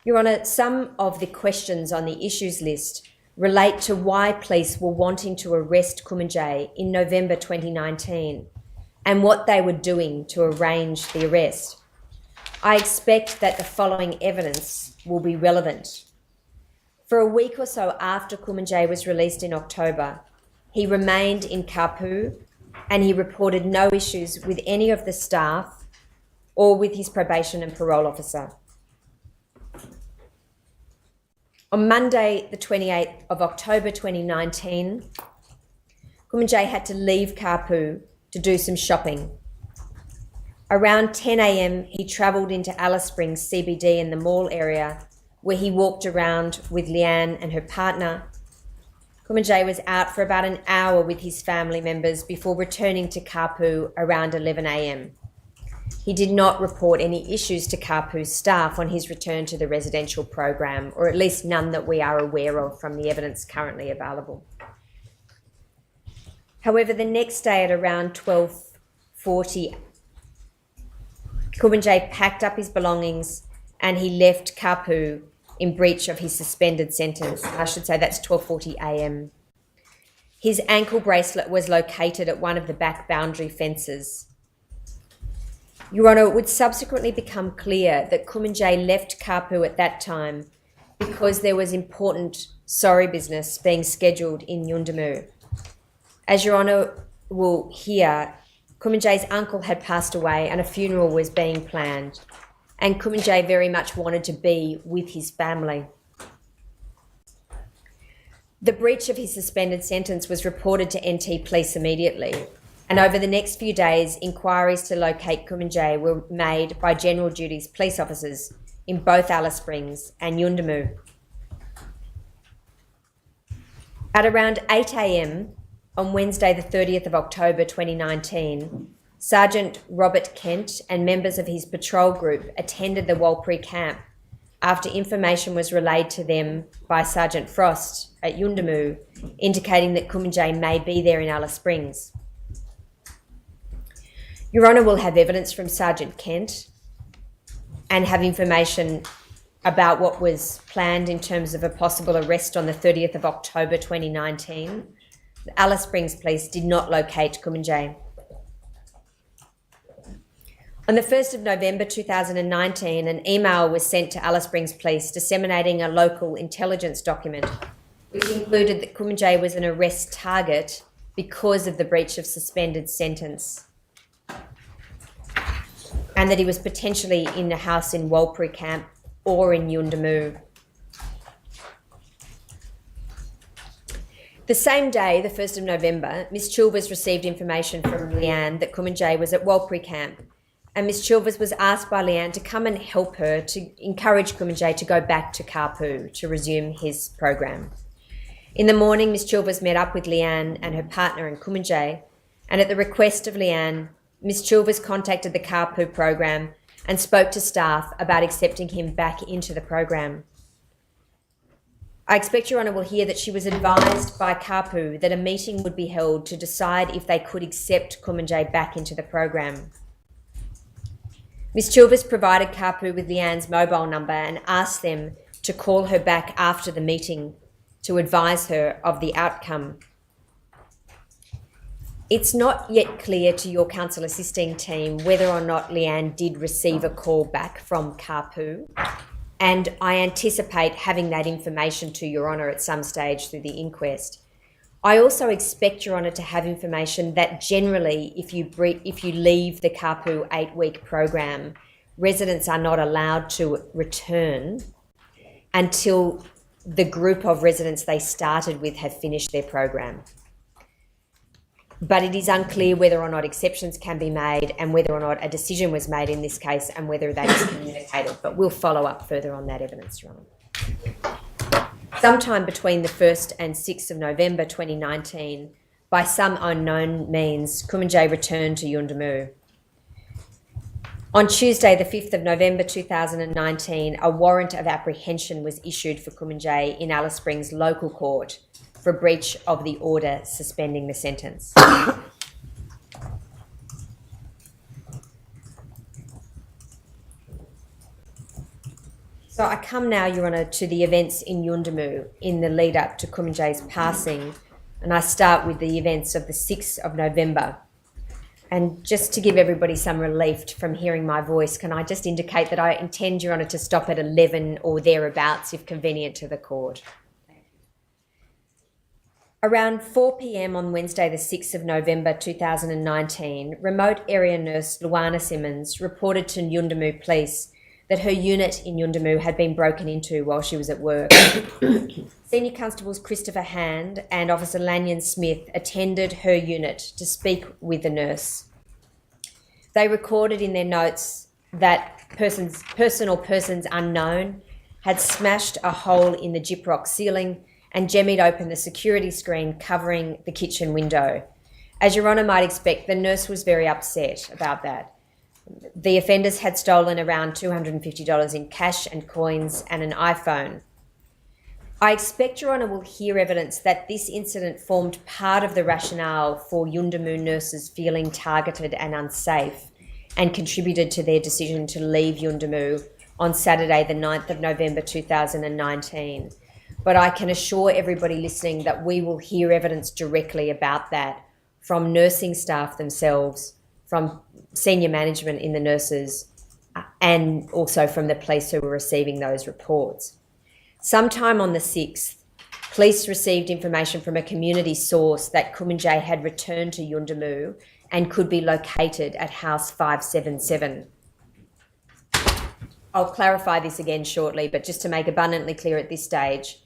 Your Honour, some of the questions on the issues list relate to why police were wanting to arrest Kumanjayi in November 2019 and what they were doing to arrange the arrest. I expect that the following evidence will be relevant. For a week or so after Kumanjayi was released in October, he remained in Kapu and he reported no issues with any of the staff or with his probation and parole officer. On Monday, the 28th of October 2019, Kumanjayi had to leave Kapu to do some shopping. Around 10 a.m, he travelled into Alice Springs CBD in the mall area where he walked around with Leanne and her partner. Kumanjayi was out for about an hour with his family members before returning to Kapu around 11 a.m. He did not report any issues to Kapu's staff on his return to the residential program, or at least none that we are aware of from the evidence currently available. However, the next day at around 12:40, Kumanjayi packed up his belongings and he left Kapu in breach of his suspended sentence. I should say that's 12:40 a.m. His ankle bracelet was located at one of the back boundary fences. Your Honour, it would subsequently become clear that Kumanjayi left Kapu at that time because there was important sorry business being scheduled in Yundamu. As Your Honour will hear, Kumanjayi's uncle had passed away and a funeral was being planned, and Kumanjayi very much wanted to be with his family. The breach of his suspended sentence was reported to NT Police immediately, and over the next few days, inquiries to locate Kumanjayi were made by General Duties police officers in both Alice Springs and Yundamu. At around 8 a.m. on Wednesday the 30th of October 2019, Sergeant Robert Kent and members of his patrol group attended the Walpri camp after information was relayed to them by Sergeant Frost at Yundamu, indicating that Kumanjayi may be there in Alice Springs. Your Honour will have evidence from Sergeant Kent and have information about what was planned in terms of a possible arrest on the 30th of October 2019. The Alice Springs Police did not locate Kumanjayi. On the 1st of November 2019, an email was sent to Alice Springs Police disseminating a local intelligence document which included that Kumanjayi was an arrest target because of the breach of suspended sentence and that he was potentially in a house in Walpri camp or in Yundamu. The same day, the 1st of November, Ms Chilvers received information from Leanne that Kumanjayi was at Walpri camp, and Ms Chilvers was asked by Leanne to come and help her to encourage Kumanjayi to go back to Kapu to resume his program. In the morning, Ms Chilvers met up with Leanne and her partner and Kumanjayi, and at the request of Leanne, Ms Chilvers contacted the Kapu program and spoke to staff about accepting him back into the program. I expect Your Honour will hear that she was advised by Kapu that a meeting would be held to decide if they could accept Kumanjayi back into the program. Ms Chilvers provided Kapu with Leanne's mobile number and asked them to call her back after the meeting to advise her of the outcome. It's not yet clear to your counsel assisting team whether or not Leanne did receive a call back from Kapu, and I anticipate having that information to Your Honour at some stage through the inquest. I also expect Your Honour to have information that generally, if you leave the Kapu 8-week program, residents are not allowed to return until the group of residents they started with have finished their program. But it is unclear whether or not exceptions can be made and whether or not a decision was made in this case and whether that is communicated. But we'll follow up further on that evidence, Your Honour. Sometime between the 1st and 6th of November 2019, by some unknown means, Kumanjayi returned to Yundamu. On Tuesday, the 5th of November 2019, a warrant of apprehension was issued for Kumanjayi in Alice Springs Local Court for breach of the order suspending the sentence. So I come now, Your Honour, to the events in Yundamu in the lead up to Kumanjayi's passing, and I start with the events of the 6th of November. And just to give everybody some relief from hearing my voice, can I just indicate that I intend, Your Honour, to stop at 11 or thereabouts if convenient to the court. Around 4 p.m. on Wednesday, the 6th of November 2019, remote area nurse Luana Simmons reported to Yundamu Police that her unit in Yundamu had been broken into while she was at work. Senior Constables Christopher Hand and Officer Lanyon Smith attended her unit to speak with the nurse. They recorded in their notes that person or persons unknown had smashed a hole in the gyprock ceiling and jemmied open the security screen covering the kitchen window. As Your Honour might expect, the nurse was very upset about that. The offenders had stolen around $250 in cash and coins and an iPhone. I expect Your Honour will hear evidence that this incident formed part of the rationale for Yundamu nurses feeling targeted and unsafe and contributed to their decision to leave Yundamu on Saturday the 9th of November 2019. but I can assure everybody listening that we will hear evidence directly about that from nursing staff themselves, from senior management in the nurses, and also from the police who were receiving those reports. Sometime on the 6th, police received information from a community source that Kumanjayi had returned to Yuendamu and could be located at house 577. I'll clarify this again shortly, but just to make abundantly clear at this stage,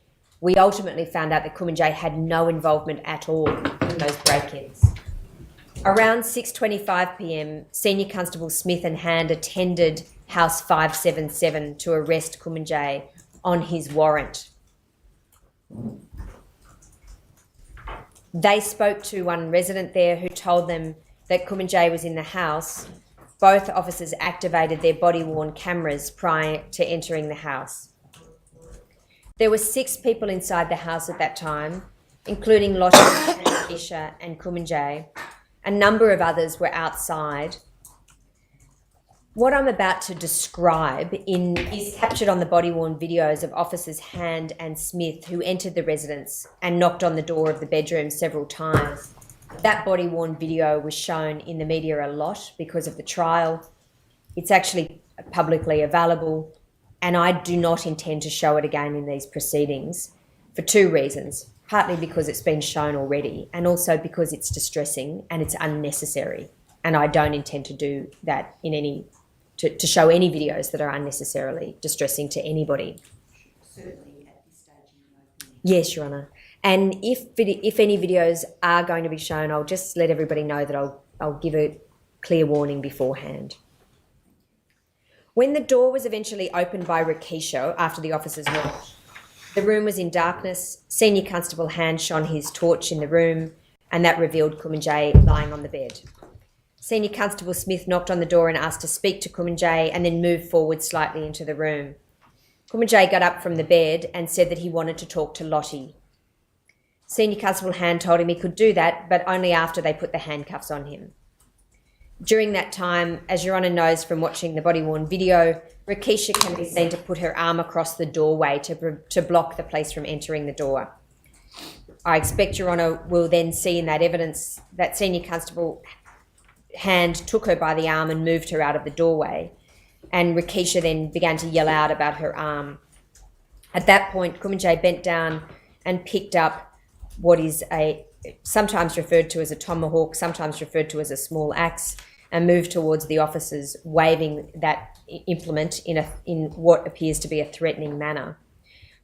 we ultimately found out that Kumanjayi had no involvement at all in those break-ins. Around 6:25 p.m, Senior Constable Smith and Hand attended house 577 to arrest Kumanjayi on his warrant. They spoke to one resident there who told them that Kumanjayi was in the house. Both officers activated their body-worn cameras prior to entering the house. There were 6 people inside the house at that time, including Lottie, Isha and Kumanjayi. A number of others were outside. What I'm about to describe is captured on the body-worn videos of officers Hand and Smith, who entered the residence and knocked on the door of the bedroom several times. That body-worn video was shown in the media a lot because of the trial. It's actually publicly available, and I do not intend to show it again in these proceedings for 2 reasons. Partly because it's been shown already, and also because it's distressing and it's unnecessary. And I don't intend to do that to show any videos that are unnecessarily distressing to anybody. Certainly at this stage in the opening. Yes, Your Honour. And if any videos are going to be shown, I'll just let everybody know that I'll give a clear warning beforehand. When the door was eventually opened by Rakisha after the officers knocked, the room was in darkness. Senior Constable Hand shone his torch in the room, and that revealed Kumanjayi lying on the bed. Senior Constable Smith knocked on the door and asked to speak to Kumanjayi and then moved forward slightly into the room. Kumanjayi got up from the bed and said that he wanted to talk to Lottie. Senior Constable Hand told him he could do that, but only after they put the handcuffs on him. During that time, as Your Honour knows from watching the body-worn video, Rakisha can be seen to put her arm across the doorway to block the police from entering the door. I expect Your Honour will then see in that evidence that Senior Constable Hand took her by the arm and moved her out of the doorway, and Rakisha then began to yell out about her arm. At that point, Kumanjayi bent down and picked up what is sometimes referred to as a tomahawk, sometimes referred to as a small axe, and moved towards the officers, waving that implement in what appears to be a threatening manner.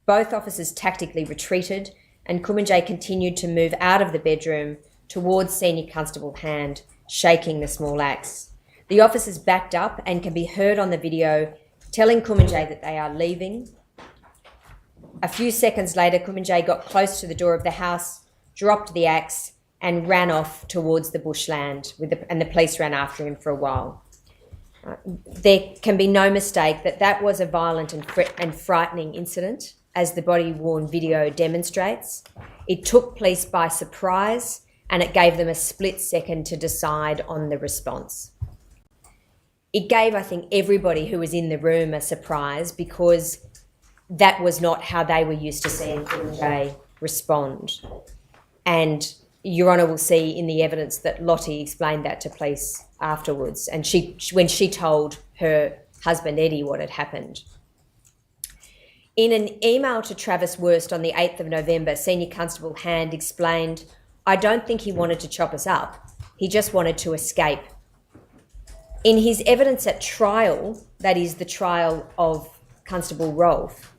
Both officers tactically retreated, and Kumanjayi continued to move out of the bedroom towards Senior Constable Hand, shaking the small axe. The officers backed up and can be heard on the video telling Kumanjayi that they are leaving. A few seconds later, Kumanjayi got close to the door of the house, dropped the axe, and ran off towards the bushland, and the police ran after him for a while. There can be no mistake that that was a violent and frightening incident, as the body-worn video demonstrates. It took police by surprise, and it gave them a split second to decide on the response. It gave, I think, everybody who was in the room a surprise, because that was not how they were used to seeing Kumanjayi respond. And Your Honour will see in the evidence that Lottie explained that to police afterwards, and when she told her husband Eddie what had happened. In an email to Travis Worst on the 8th of November, Senior Constable Hand explained, "I don't think he wanted to chop us up. He just wanted to escape." In his evidence at trial, that is the trial of Constable Rolfe,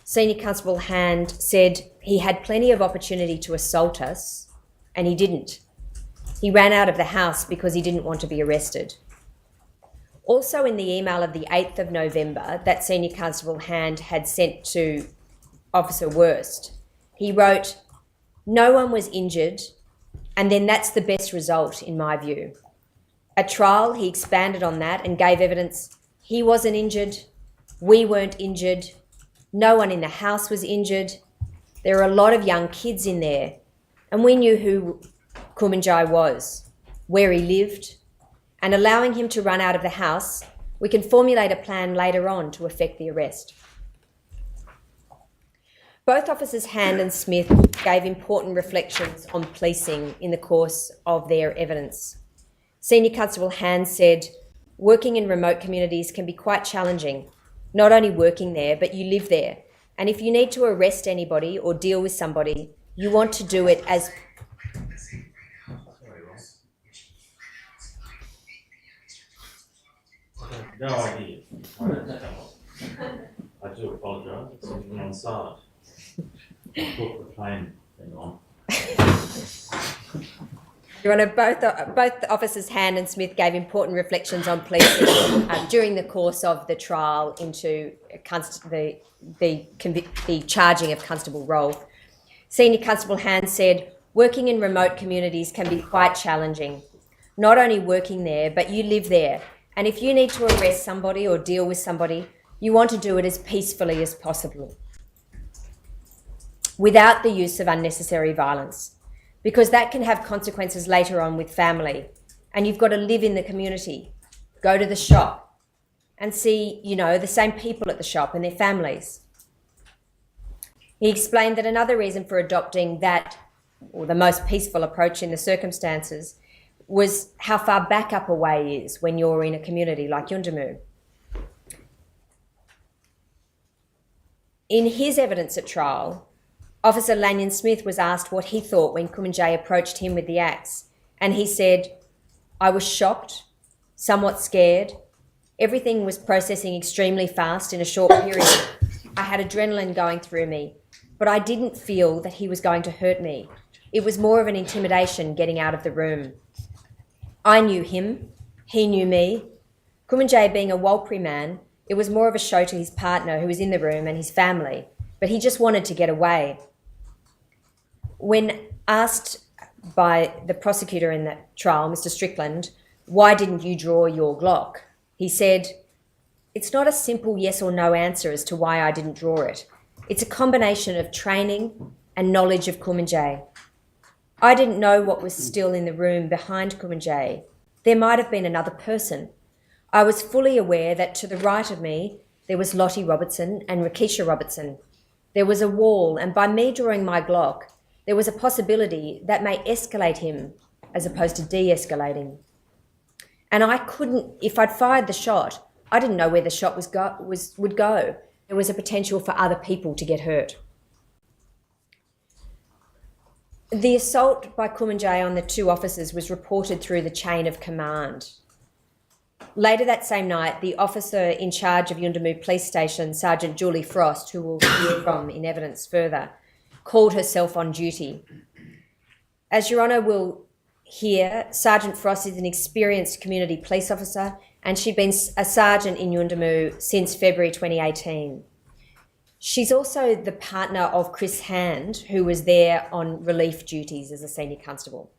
Senior Constable Hand said he had plenty of opportunity to assault us, and he didn't. He ran out of the house because he didn't want to be arrested. Also in the email of the 8th of November that Senior Constable Hand had sent to Officer Worst, he wrote, "No one was injured, and then that's the best result in my view." At trial, he expanded on that and gave evidence he wasn't injured, we weren't injured, no one in the house was injured. There are a lot of young kids in there, and we knew who Kumanjayi was, where he lived, and allowing him to run out of the house, we can formulate a plan later on to effect the arrest. Both officers Hand and Smith gave important reflections on policing in the course of their evidence. Senior Constable Hand said, "Working in remote communities can be quite challenging. Not only working there, but you live there. And if you need to arrest anybody or deal with somebody, you want to do it as..." No idea. I do apologise. It's been on silent. I thought the plane thing on. Your Honour, both Officers Hand and Smith gave important reflections on policing during the course of the trial into the charging of Constable Rolfe. Senior Constable Hand said, "Working in remote communities can be quite challenging. Not only working there, but you live there. And if you need to arrest somebody or deal with somebody, you want to do it as peacefully as possible, without the use of unnecessary violence, because that can have consequences later on with family. And you've got to live in the community, go to the shop and see, the same people at the shop and their families." He explained that another reason for adopting that, or the most peaceful approach in the circumstances, was how far back up a way is when you're in a community like Yuendumu. In his evidence at trial, Officer Lanyon Smith was asked what he thought when Kumanjayi approached him with the axe, and he said, "I was shocked, somewhat scared. Everything was processing extremely fast in a short period. I had adrenaline going through me, but I didn't feel that he was going to hurt me. It was more of an intimidation getting out of the room. I knew him, he knew me. Kumanjayi being a Walpri man, it was more of a show to his partner who was in the room and his family, but he just wanted to get away." When asked by the prosecutor in that trial, Mr. Strickland, "Why didn't you draw your Glock?" he said, "It's not a simple yes or no answer as to why I didn't draw it. It's a combination of training and knowledge of Kumanjayi. I didn't know what was still in the room behind Kumanjayi. There might have been another person. I was fully aware that to the right of me, there was Lottie Robertson and Rakisha Robertson. There was a wall, and by me drawing my Glock, there was a possibility that may escalate him as opposed to de-escalating. And I couldn't, if I'd fired the shot, I didn't know where the shot would go. There was a potential for other people to get hurt." The assault by Kumanjayi on the two officers was reported through the chain of command. Later that same night, the officer in charge of Yuendumu Police Station, Sergeant Julie Frost, who we'll hear from in evidence further, called herself on duty. As Your Honour will hear, Sergeant Frost is an experienced community police officer, and she'd been a sergeant in Yuendumu since February 2018. She's also the partner of Chris Hand, who was there on relief duties as a senior constable.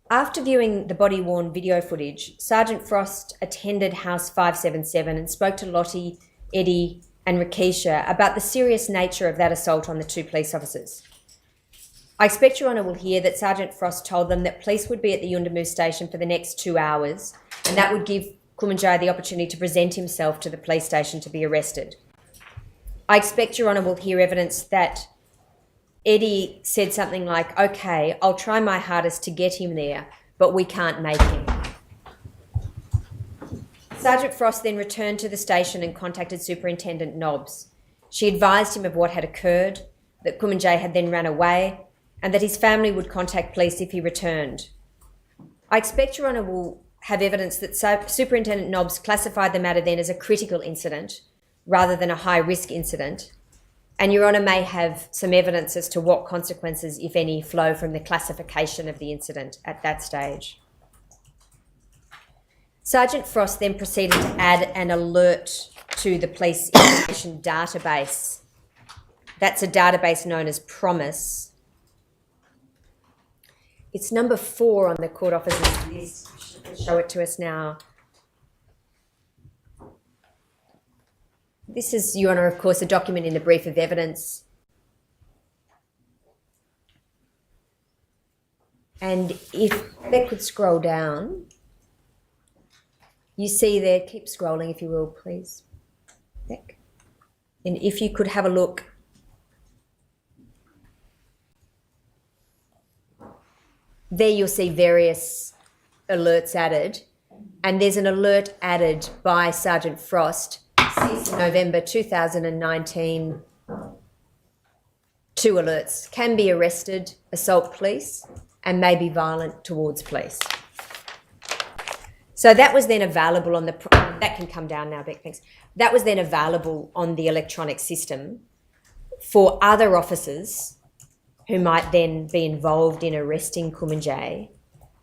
After viewing the body-worn video footage, Sergeant Frost attended House 577 and spoke to Lottie, Eddie and Rakisha about the serious nature of that assault on the two police officers. I expect Your Honour will hear that Sergeant Frost told them that police would be at the Yuendumu station for the next 2 hours, and that would give Kumanjayi the opportunity to present himself to the police station to be arrested. I expect Your Honour will hear evidence that Eddie said something like, "Okay, I'll try my hardest to get him there, but we can't make him." Sergeant Frost then returned to the station and contacted Superintendent Nobbs. She advised him of what had occurred, that Kumanjayi had then ran away, and that his family would contact police if he returned. I expect Your Honour will have evidence that Superintendent Nobbs classified the matter then as a critical incident rather than a high-risk incident, and Your Honour may have some evidence as to what consequences, if any, flow from the classification of the incident at that stage. Sergeant Frost then proceeded to add an alert to the police information database. That's a database known as Promise. It's number 4 on the court officer's list. Show it to us now. This is, Your Honour, of course, a document in the brief of evidence. And if Beck could scroll down, you see there, keep scrolling if you will, please, Beck. And if you could have a look there you'll see various alerts added, and there's an alert added by Sergeant Frost, 6th November 2019. 2 alerts: can be arrested, assault police, and may be violent towards police. So that was then available on the, that can come down now, Beck, thanks. That was then available on the electronic system for other officers who might then be involved in arresting Kumanjayi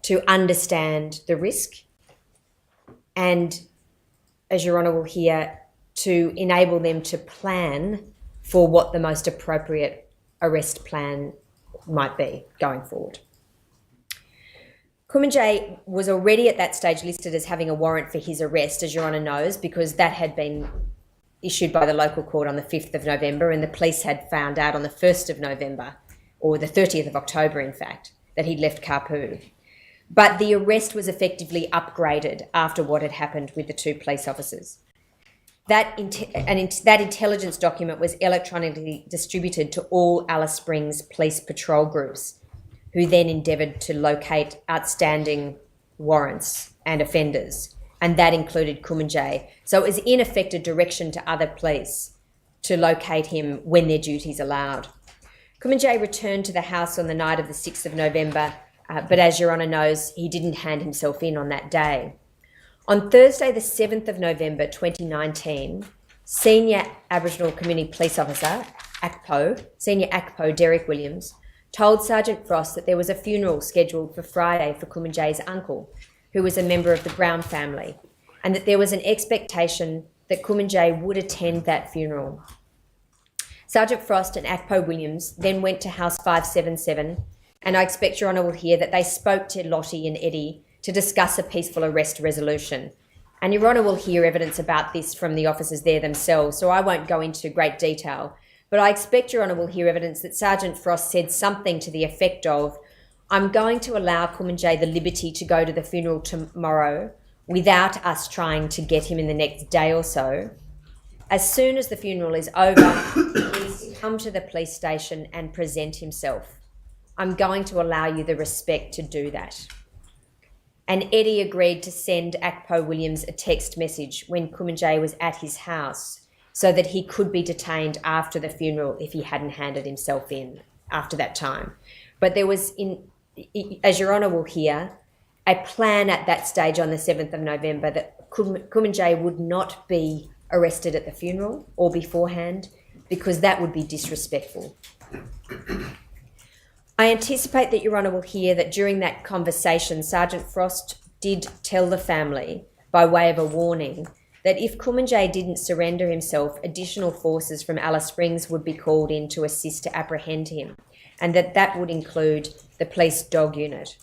to understand the risk and, as Your Honour will hear, to enable them to plan for what the most appropriate arrest plan might be going forward. Kumanjayi was already at that stage listed as having a warrant for his arrest, as Your Honour knows, because that had been issued by the local court on the 5th of November, and the police had found out on the 1st of November, or the 30th of October, in fact, that he'd left Kapu. But the arrest was effectively upgraded after what had happened with the 2 police officers. That intelligence document was electronically distributed to all Alice Springs police patrol groups, who then endeavoured to locate outstanding warrants and offenders, and that included Kumanjayi. So it was in effect a direction to other police to locate him when their duties allowed. Kumanjayi returned to the house on the night of the 6th of November, but as Your Honour knows, he didn't hand himself in on that day. On Thursday, the 7th of November 2019, Senior Aboriginal Community Police Officer, Senior ACPO Derek Williams, told Sergeant Frost that there was a funeral scheduled for Friday for Kumanjayi's uncle, who was a member of the Brown family, and that there was an expectation that Kumanjayi would attend that funeral. Sergeant Frost and ACPO Williams then went to House 577, and I expect Your Honour will hear that they spoke to Lottie and Eddie to discuss a peaceful arrest resolution. And Your Honour will hear evidence about this from the officers there themselves, so I won't go into great detail. But I expect Your Honour will hear evidence that Sergeant Frost said something to the effect of, I'm going to allow Kumanjayi the liberty to go to the funeral tomorrow without us trying to get him in the next day or so. As soon as the funeral is over, he needs to come to the police station and present himself. I'm going to allow you the respect to do that. And Eddie agreed to send ACPO Williams a text message when Kumanjayi was at his house so that he could be detained after the funeral if he hadn't handed himself in after that time. But there was, as Your Honour will hear, a plan at that stage on the 7th of November that Kumanjayi would not be arrested at the funeral or beforehand, because that would be disrespectful. I anticipate that Your Honour will hear that during that conversation, Sergeant Frost did tell the family, by way of a warning, that if Kumanjayi didn't surrender himself, additional forces from Alice Springs would be called in to assist to apprehend him, and that would include the police dog unit.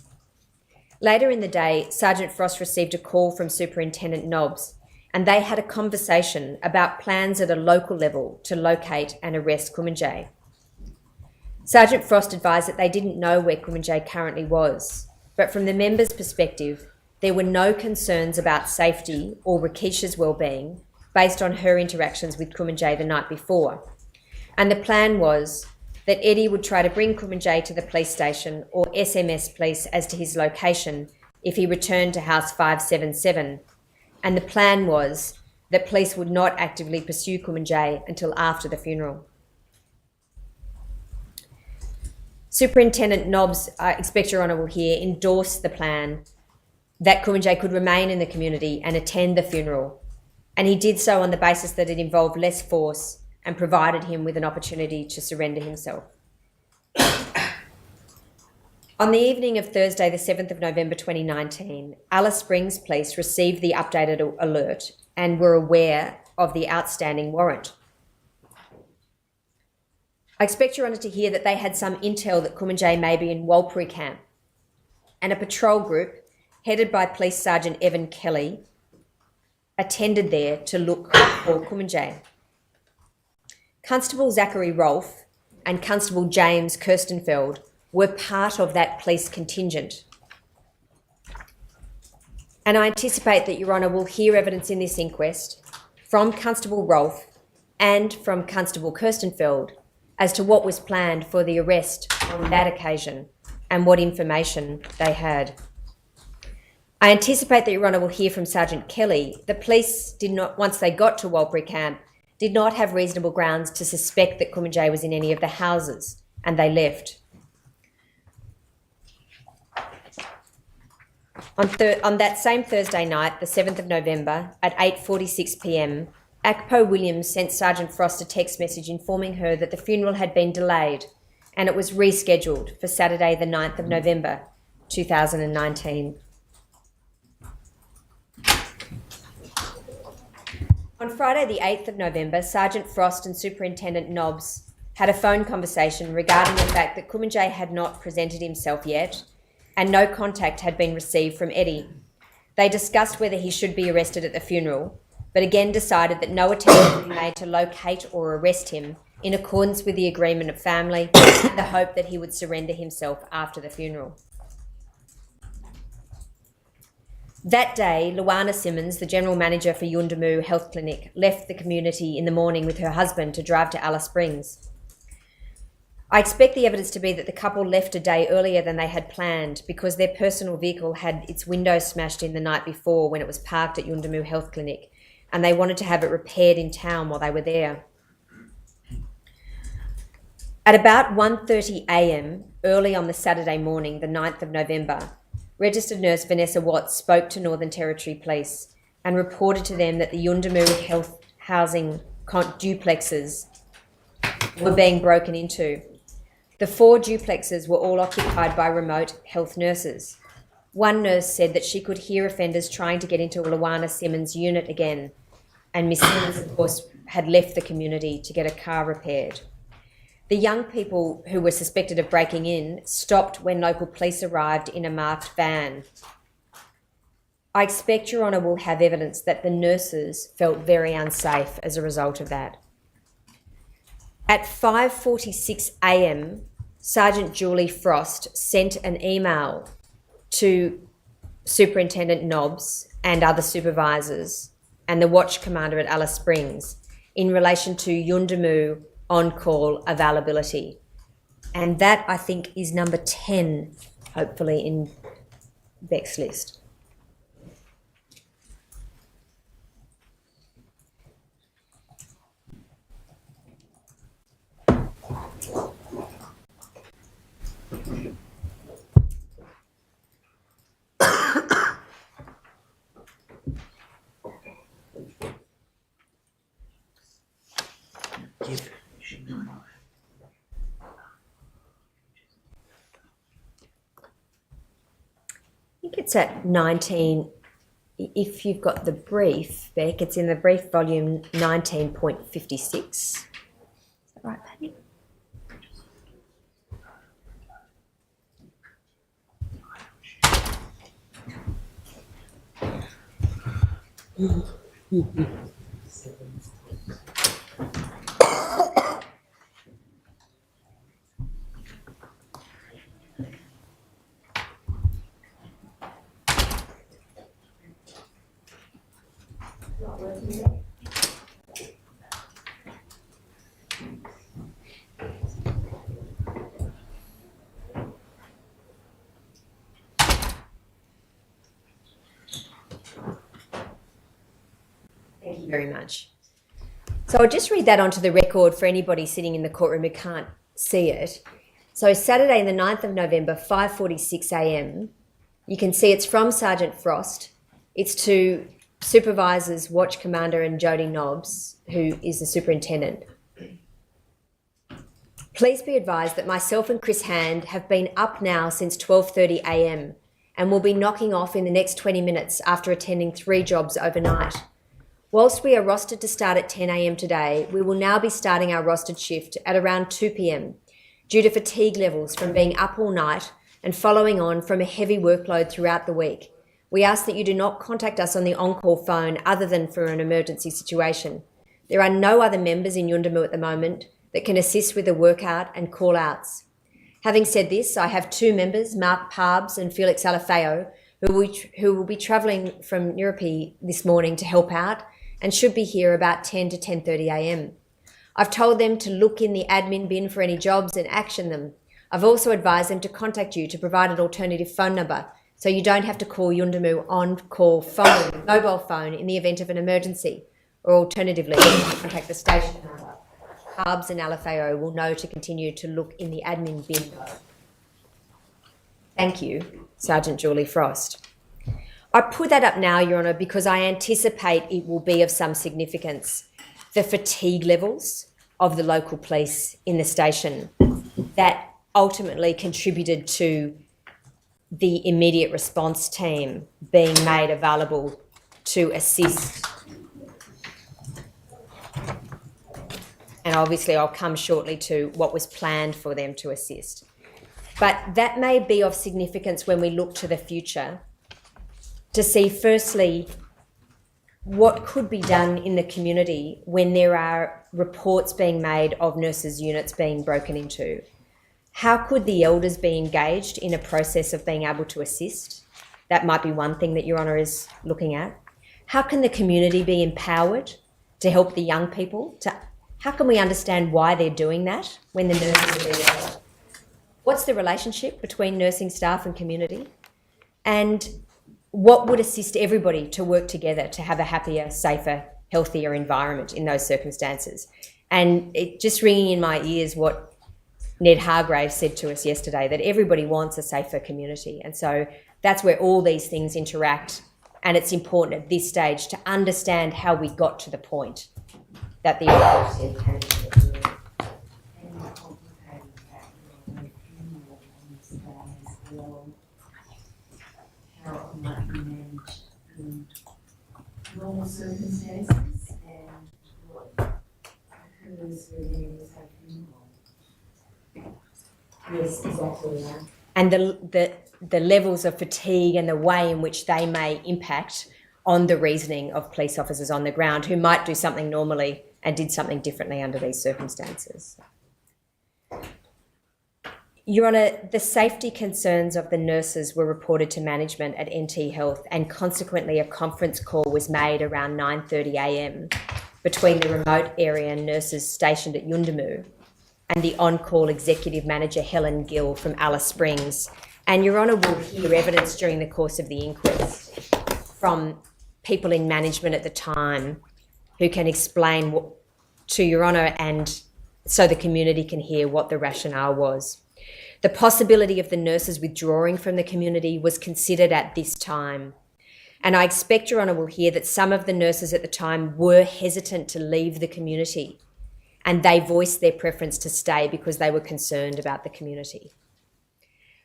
Later in the day, Sergeant Frost received a call from Superintendent Nobbs, and they had a conversation about plans at a local level to locate and arrest Kumanjayi. Sergeant Frost advised that they didn't know where Kumanjayi currently was, but from the members' perspective, there were no concerns about safety or Rakisha's well-being based on her interactions with Kumanjayi the night before. And the plan was that Eddie would try to bring Kumanjayi to the police station or SMS police as to his location if he returned to House 577. And the plan was that police would not actively pursue Kumanjayi until after the funeral. Superintendent Nobbs, I expect Your Honour will hear, endorsed the plan that Kumanjayi could remain in the community and attend the funeral. And he did so on the basis that it involved less force and provided him with an opportunity to surrender himself. On the evening of Thursday, the 7th of November 2019, Alice Springs Police received the updated alert and were aware of the outstanding warrant. I expect Your Honour to hear that they had some intel that Kumanjayi may be in Walpuri camp, and a patrol group headed by Police Sergeant Evan Kelly attended there to look for Kumanjayi. Constable Zachary Rolfe and Constable James Kirstenfeld were part of that police contingent. And I anticipate that Your Honour will hear evidence in this inquest from Constable Rolfe and from Constable Kirstenfeld as to what was planned for the arrest on that occasion and what information they had. I anticipate that Your Honour will hear from Sergeant Kelly. The police did not, once they got to Walbury Camp, did not have reasonable grounds to suspect that Kumanjayi was in any of the houses, and they left. On that same Thursday night, the 7th of November, at 8:46 p.m, Akpo Williams sent Sergeant Frost a text message informing her that the funeral had been delayed and it was rescheduled for Saturday the 9th of November 2019. On Friday the 8th of November, Sergeant Frost and Superintendent Nobbs had a phone conversation regarding the fact that Kumanjayi had not presented himself yet and no contact had been received from Eddie. They discussed whether he should be arrested at the funeral, but again decided that no attempt would be made to locate or arrest him in accordance with the agreement of family and the hope that he would surrender himself after the funeral. That day, Luana Simmons, the General Manager for Yundamu Health Clinic, left the community in the morning with her husband to drive to Alice Springs. I expect the evidence to be that the couple left a day earlier than they had planned because their personal vehicle had its window smashed in the night before when it was parked at Yundamu Health Clinic, and they wanted to have it repaired in town while they were there. At about 1:30 a.m, early on the Saturday morning, the 9th of November, Registered Nurse Vanessa Watts spoke to Northern Territory Police and reported to them that the Yundamu Health Housing duplexes were being broken into. The 4 duplexes were all occupied by remote health nurses. One nurse said that she could hear offenders trying to get into Luana Simmons' unit again, and Miss Simmons, of course, had left the community to get a car repaired. The young people who were suspected of breaking in stopped when local police arrived in a marked van. I expect Your Honour will have evidence that the nurses felt very unsafe as a result of that. At 5:46 a.m, Sergeant Julie Frost sent an email to Superintendent Nobbs and other supervisors and the watch commander at Alice Springs in relation to Yundamu on-call availability. And that, I think, is number 10, hopefully, in Beck's list. I think it's at 19, if you've got the brief, Beck, it's in the brief volume 19.56. Is that right, Paddy? Thank you very much. So I'll just read that onto the record for anybody sitting in the courtroom who can't see it. So Saturday the 9th of November, 5:46 a.m, you can see it's from Sergeant Frost. It's to Supervisors Watch Commander and Jody Nobbs, who is the superintendent. Please be advised that myself and Chris Hand have been up now since 12:30 a.m. and will be knocking off in the next 20 minutes after attending 3 jobs overnight. Whilst we are rostered to start at 10 a.m. today, we will now be starting our rostered shift at around 2 p.m. due to fatigue levels from being up all night and following on from a heavy workload throughout the week. We ask that you do not contact us on the on-call phone other than for an emergency situation. There are no other members in Yundamu at the moment that can assist with the workout and call-outs. Having said this, I have 2 members, Mark Parbs and Felix Alafeo, who will be travelling from Neurope this morning to help out and should be here about 10 to 10:30 a.m. I've told them to look in the admin bin for any jobs and action them. I've also advised them to contact you to provide an alternative phone number so you don't have to call Yundamu on-call phone, mobile phone, in the event of an emergency, or alternatively, contact the station number. Harbs and LFAO will know to continue to look in the admin bin. Thank you, Sergeant Julie Frost. I put that up now, Your Honour, because I anticipate it will be of some significance. The fatigue levels of the local police in the station that ultimately contributed to the immediate response team being made available to assist. And obviously I'll come shortly to what was planned for them to assist. But that may be of significance when we look to the future to see, firstly, what could be done in the community when there are reports being made of nurses' units being broken into. How could the elders be engaged in a process of being able to assist? That might be one thing that Your Honour is looking at. How can the community be empowered to help the young people? How can we understand why they're doing that when the nurses are there? What's the relationship between nursing staff and community? And what would assist everybody to work together to have a happier, safer, healthier environment in those circumstances? And it just ringing in my ears what Ned Hargrave said to us yesterday, that everybody wants a safer community. And so that's where all these things interact. And it's important at this stage to understand how we got to the point that the elders said. How it might be managed in normal circumstances and what occurs when there is a funeral. Yes, exactly. Yeah. And the levels of fatigue and the way in which they may impact on the reasoning of police officers on the ground who might do something normally and did something differently under these circumstances. Your Honour, the safety concerns of the nurses were reported to management at NT Health, and consequently a conference call was made around 9:30 a.m. between the remote area nurses stationed at Yundamu and the on-call executive manager Helen Gill from Alice Springs. And Your Honour will hear evidence during the course of the inquest from people in management at the time who can explain what, to Your Honour, and so the community can hear what the rationale was. The possibility of the nurses withdrawing from the community was considered at this time. And I expect Your Honour will hear that some of the nurses at the time were hesitant to leave the community, and they voiced their preference to stay because they were concerned about the community.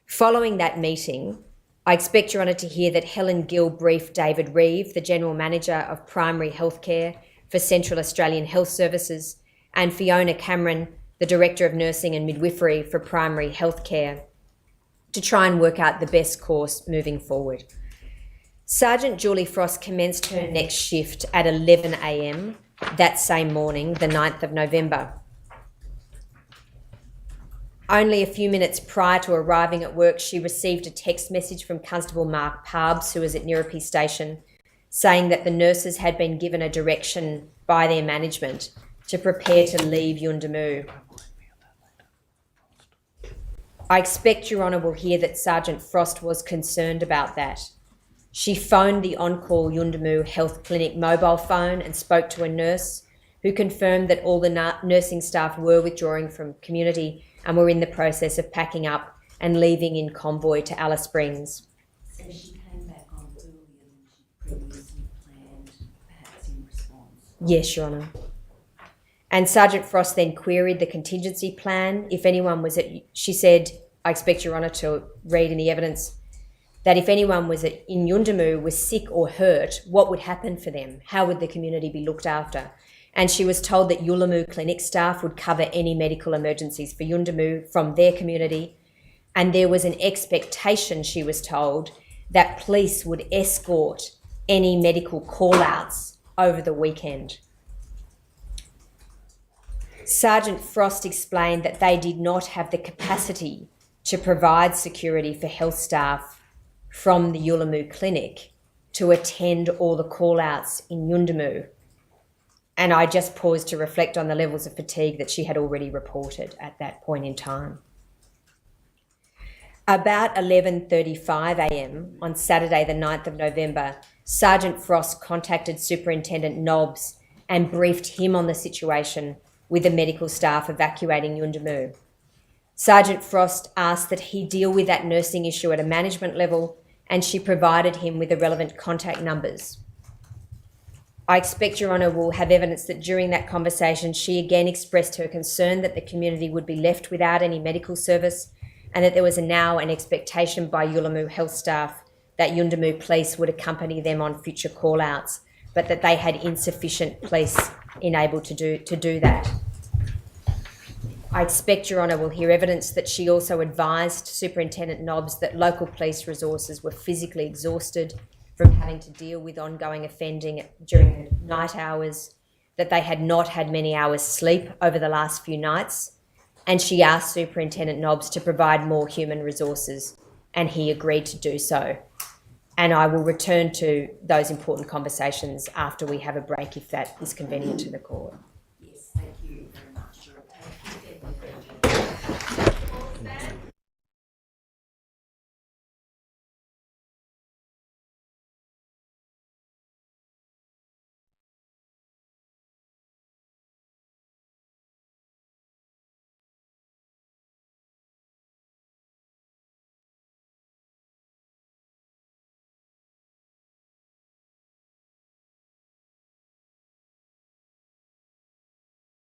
Following that meeting, I expect Your Honour to hear that Helen Gill briefed David Reeve, the General Manager of Primary Healthcare for Central Australian Health Services, and Fiona Cameron, the Director of Nursing and Midwifery for Primary Healthcare, to try and work out the best course moving forward. Sergeant Julie Frost commenced her next shift at 11 a.m. that same morning, the 9th of November. Only a few minutes prior to arriving at work, she received a text message from Constable Mark Parbs, who was at Nirrupi Station, saying that the nurses had been given a direction by their management to prepare to leave Yundamu. I expect Your Honour will hear that Sergeant Frost was concerned about that. She phoned the on-call Yundamu Health Clinic mobile phone and spoke to a nurse who confirmed that all the nursing staff were withdrawing from community and were in the process of packing up and leaving in convoy to Alice Springs. So she came back on earlier than she previously planned, perhaps in response. Yes, Your Honour. And Sergeant Frost then queried the contingency plan. If anyone was she said, I expect Your Honour to read in the evidence, that if anyone was in Yundamu was sick or hurt, what would happen for them? How would the community be looked after? And she was told that Yulamu clinic staff would cover any medical emergencies for Yundamu from their community. And there was an expectation, she was told, that police would escort any medical call-outs over the weekend. Sergeant Frost explained that they did not have the capacity to provide security for health staff from the Yulamu clinic to attend all the call-outs in Yundamu. And I just paused to reflect on the levels of fatigue that she had already reported at that point in time. About 11:35am on Saturday the 9th of November, Sergeant Frost contacted Superintendent Nobbs and briefed him on the situation with the medical staff evacuating Yuendamu. Sergeant Frost asked that he deal with that nursing issue at a management level, and she provided him with the relevant contact numbers. I expect Your Honour will have evidence that during that conversation she again expressed her concern that the community would be left without any medical service, and that there was now an expectation by Yuendamu health staff that Yuendamu police would accompany them on future call-outs, but that they had insufficient police enabled to do that. I expect Your Honour will hear evidence that she also advised Superintendent Nobbs that local police resources were physically exhausted from having to deal with ongoing offending during the night hours, that they had not had many hours sleep over the last few nights, and she asked Superintendent Nobbs to provide more human resources, and he agreed to do so. And I will return to those important conversations after we have a break, if that is convenient to the court.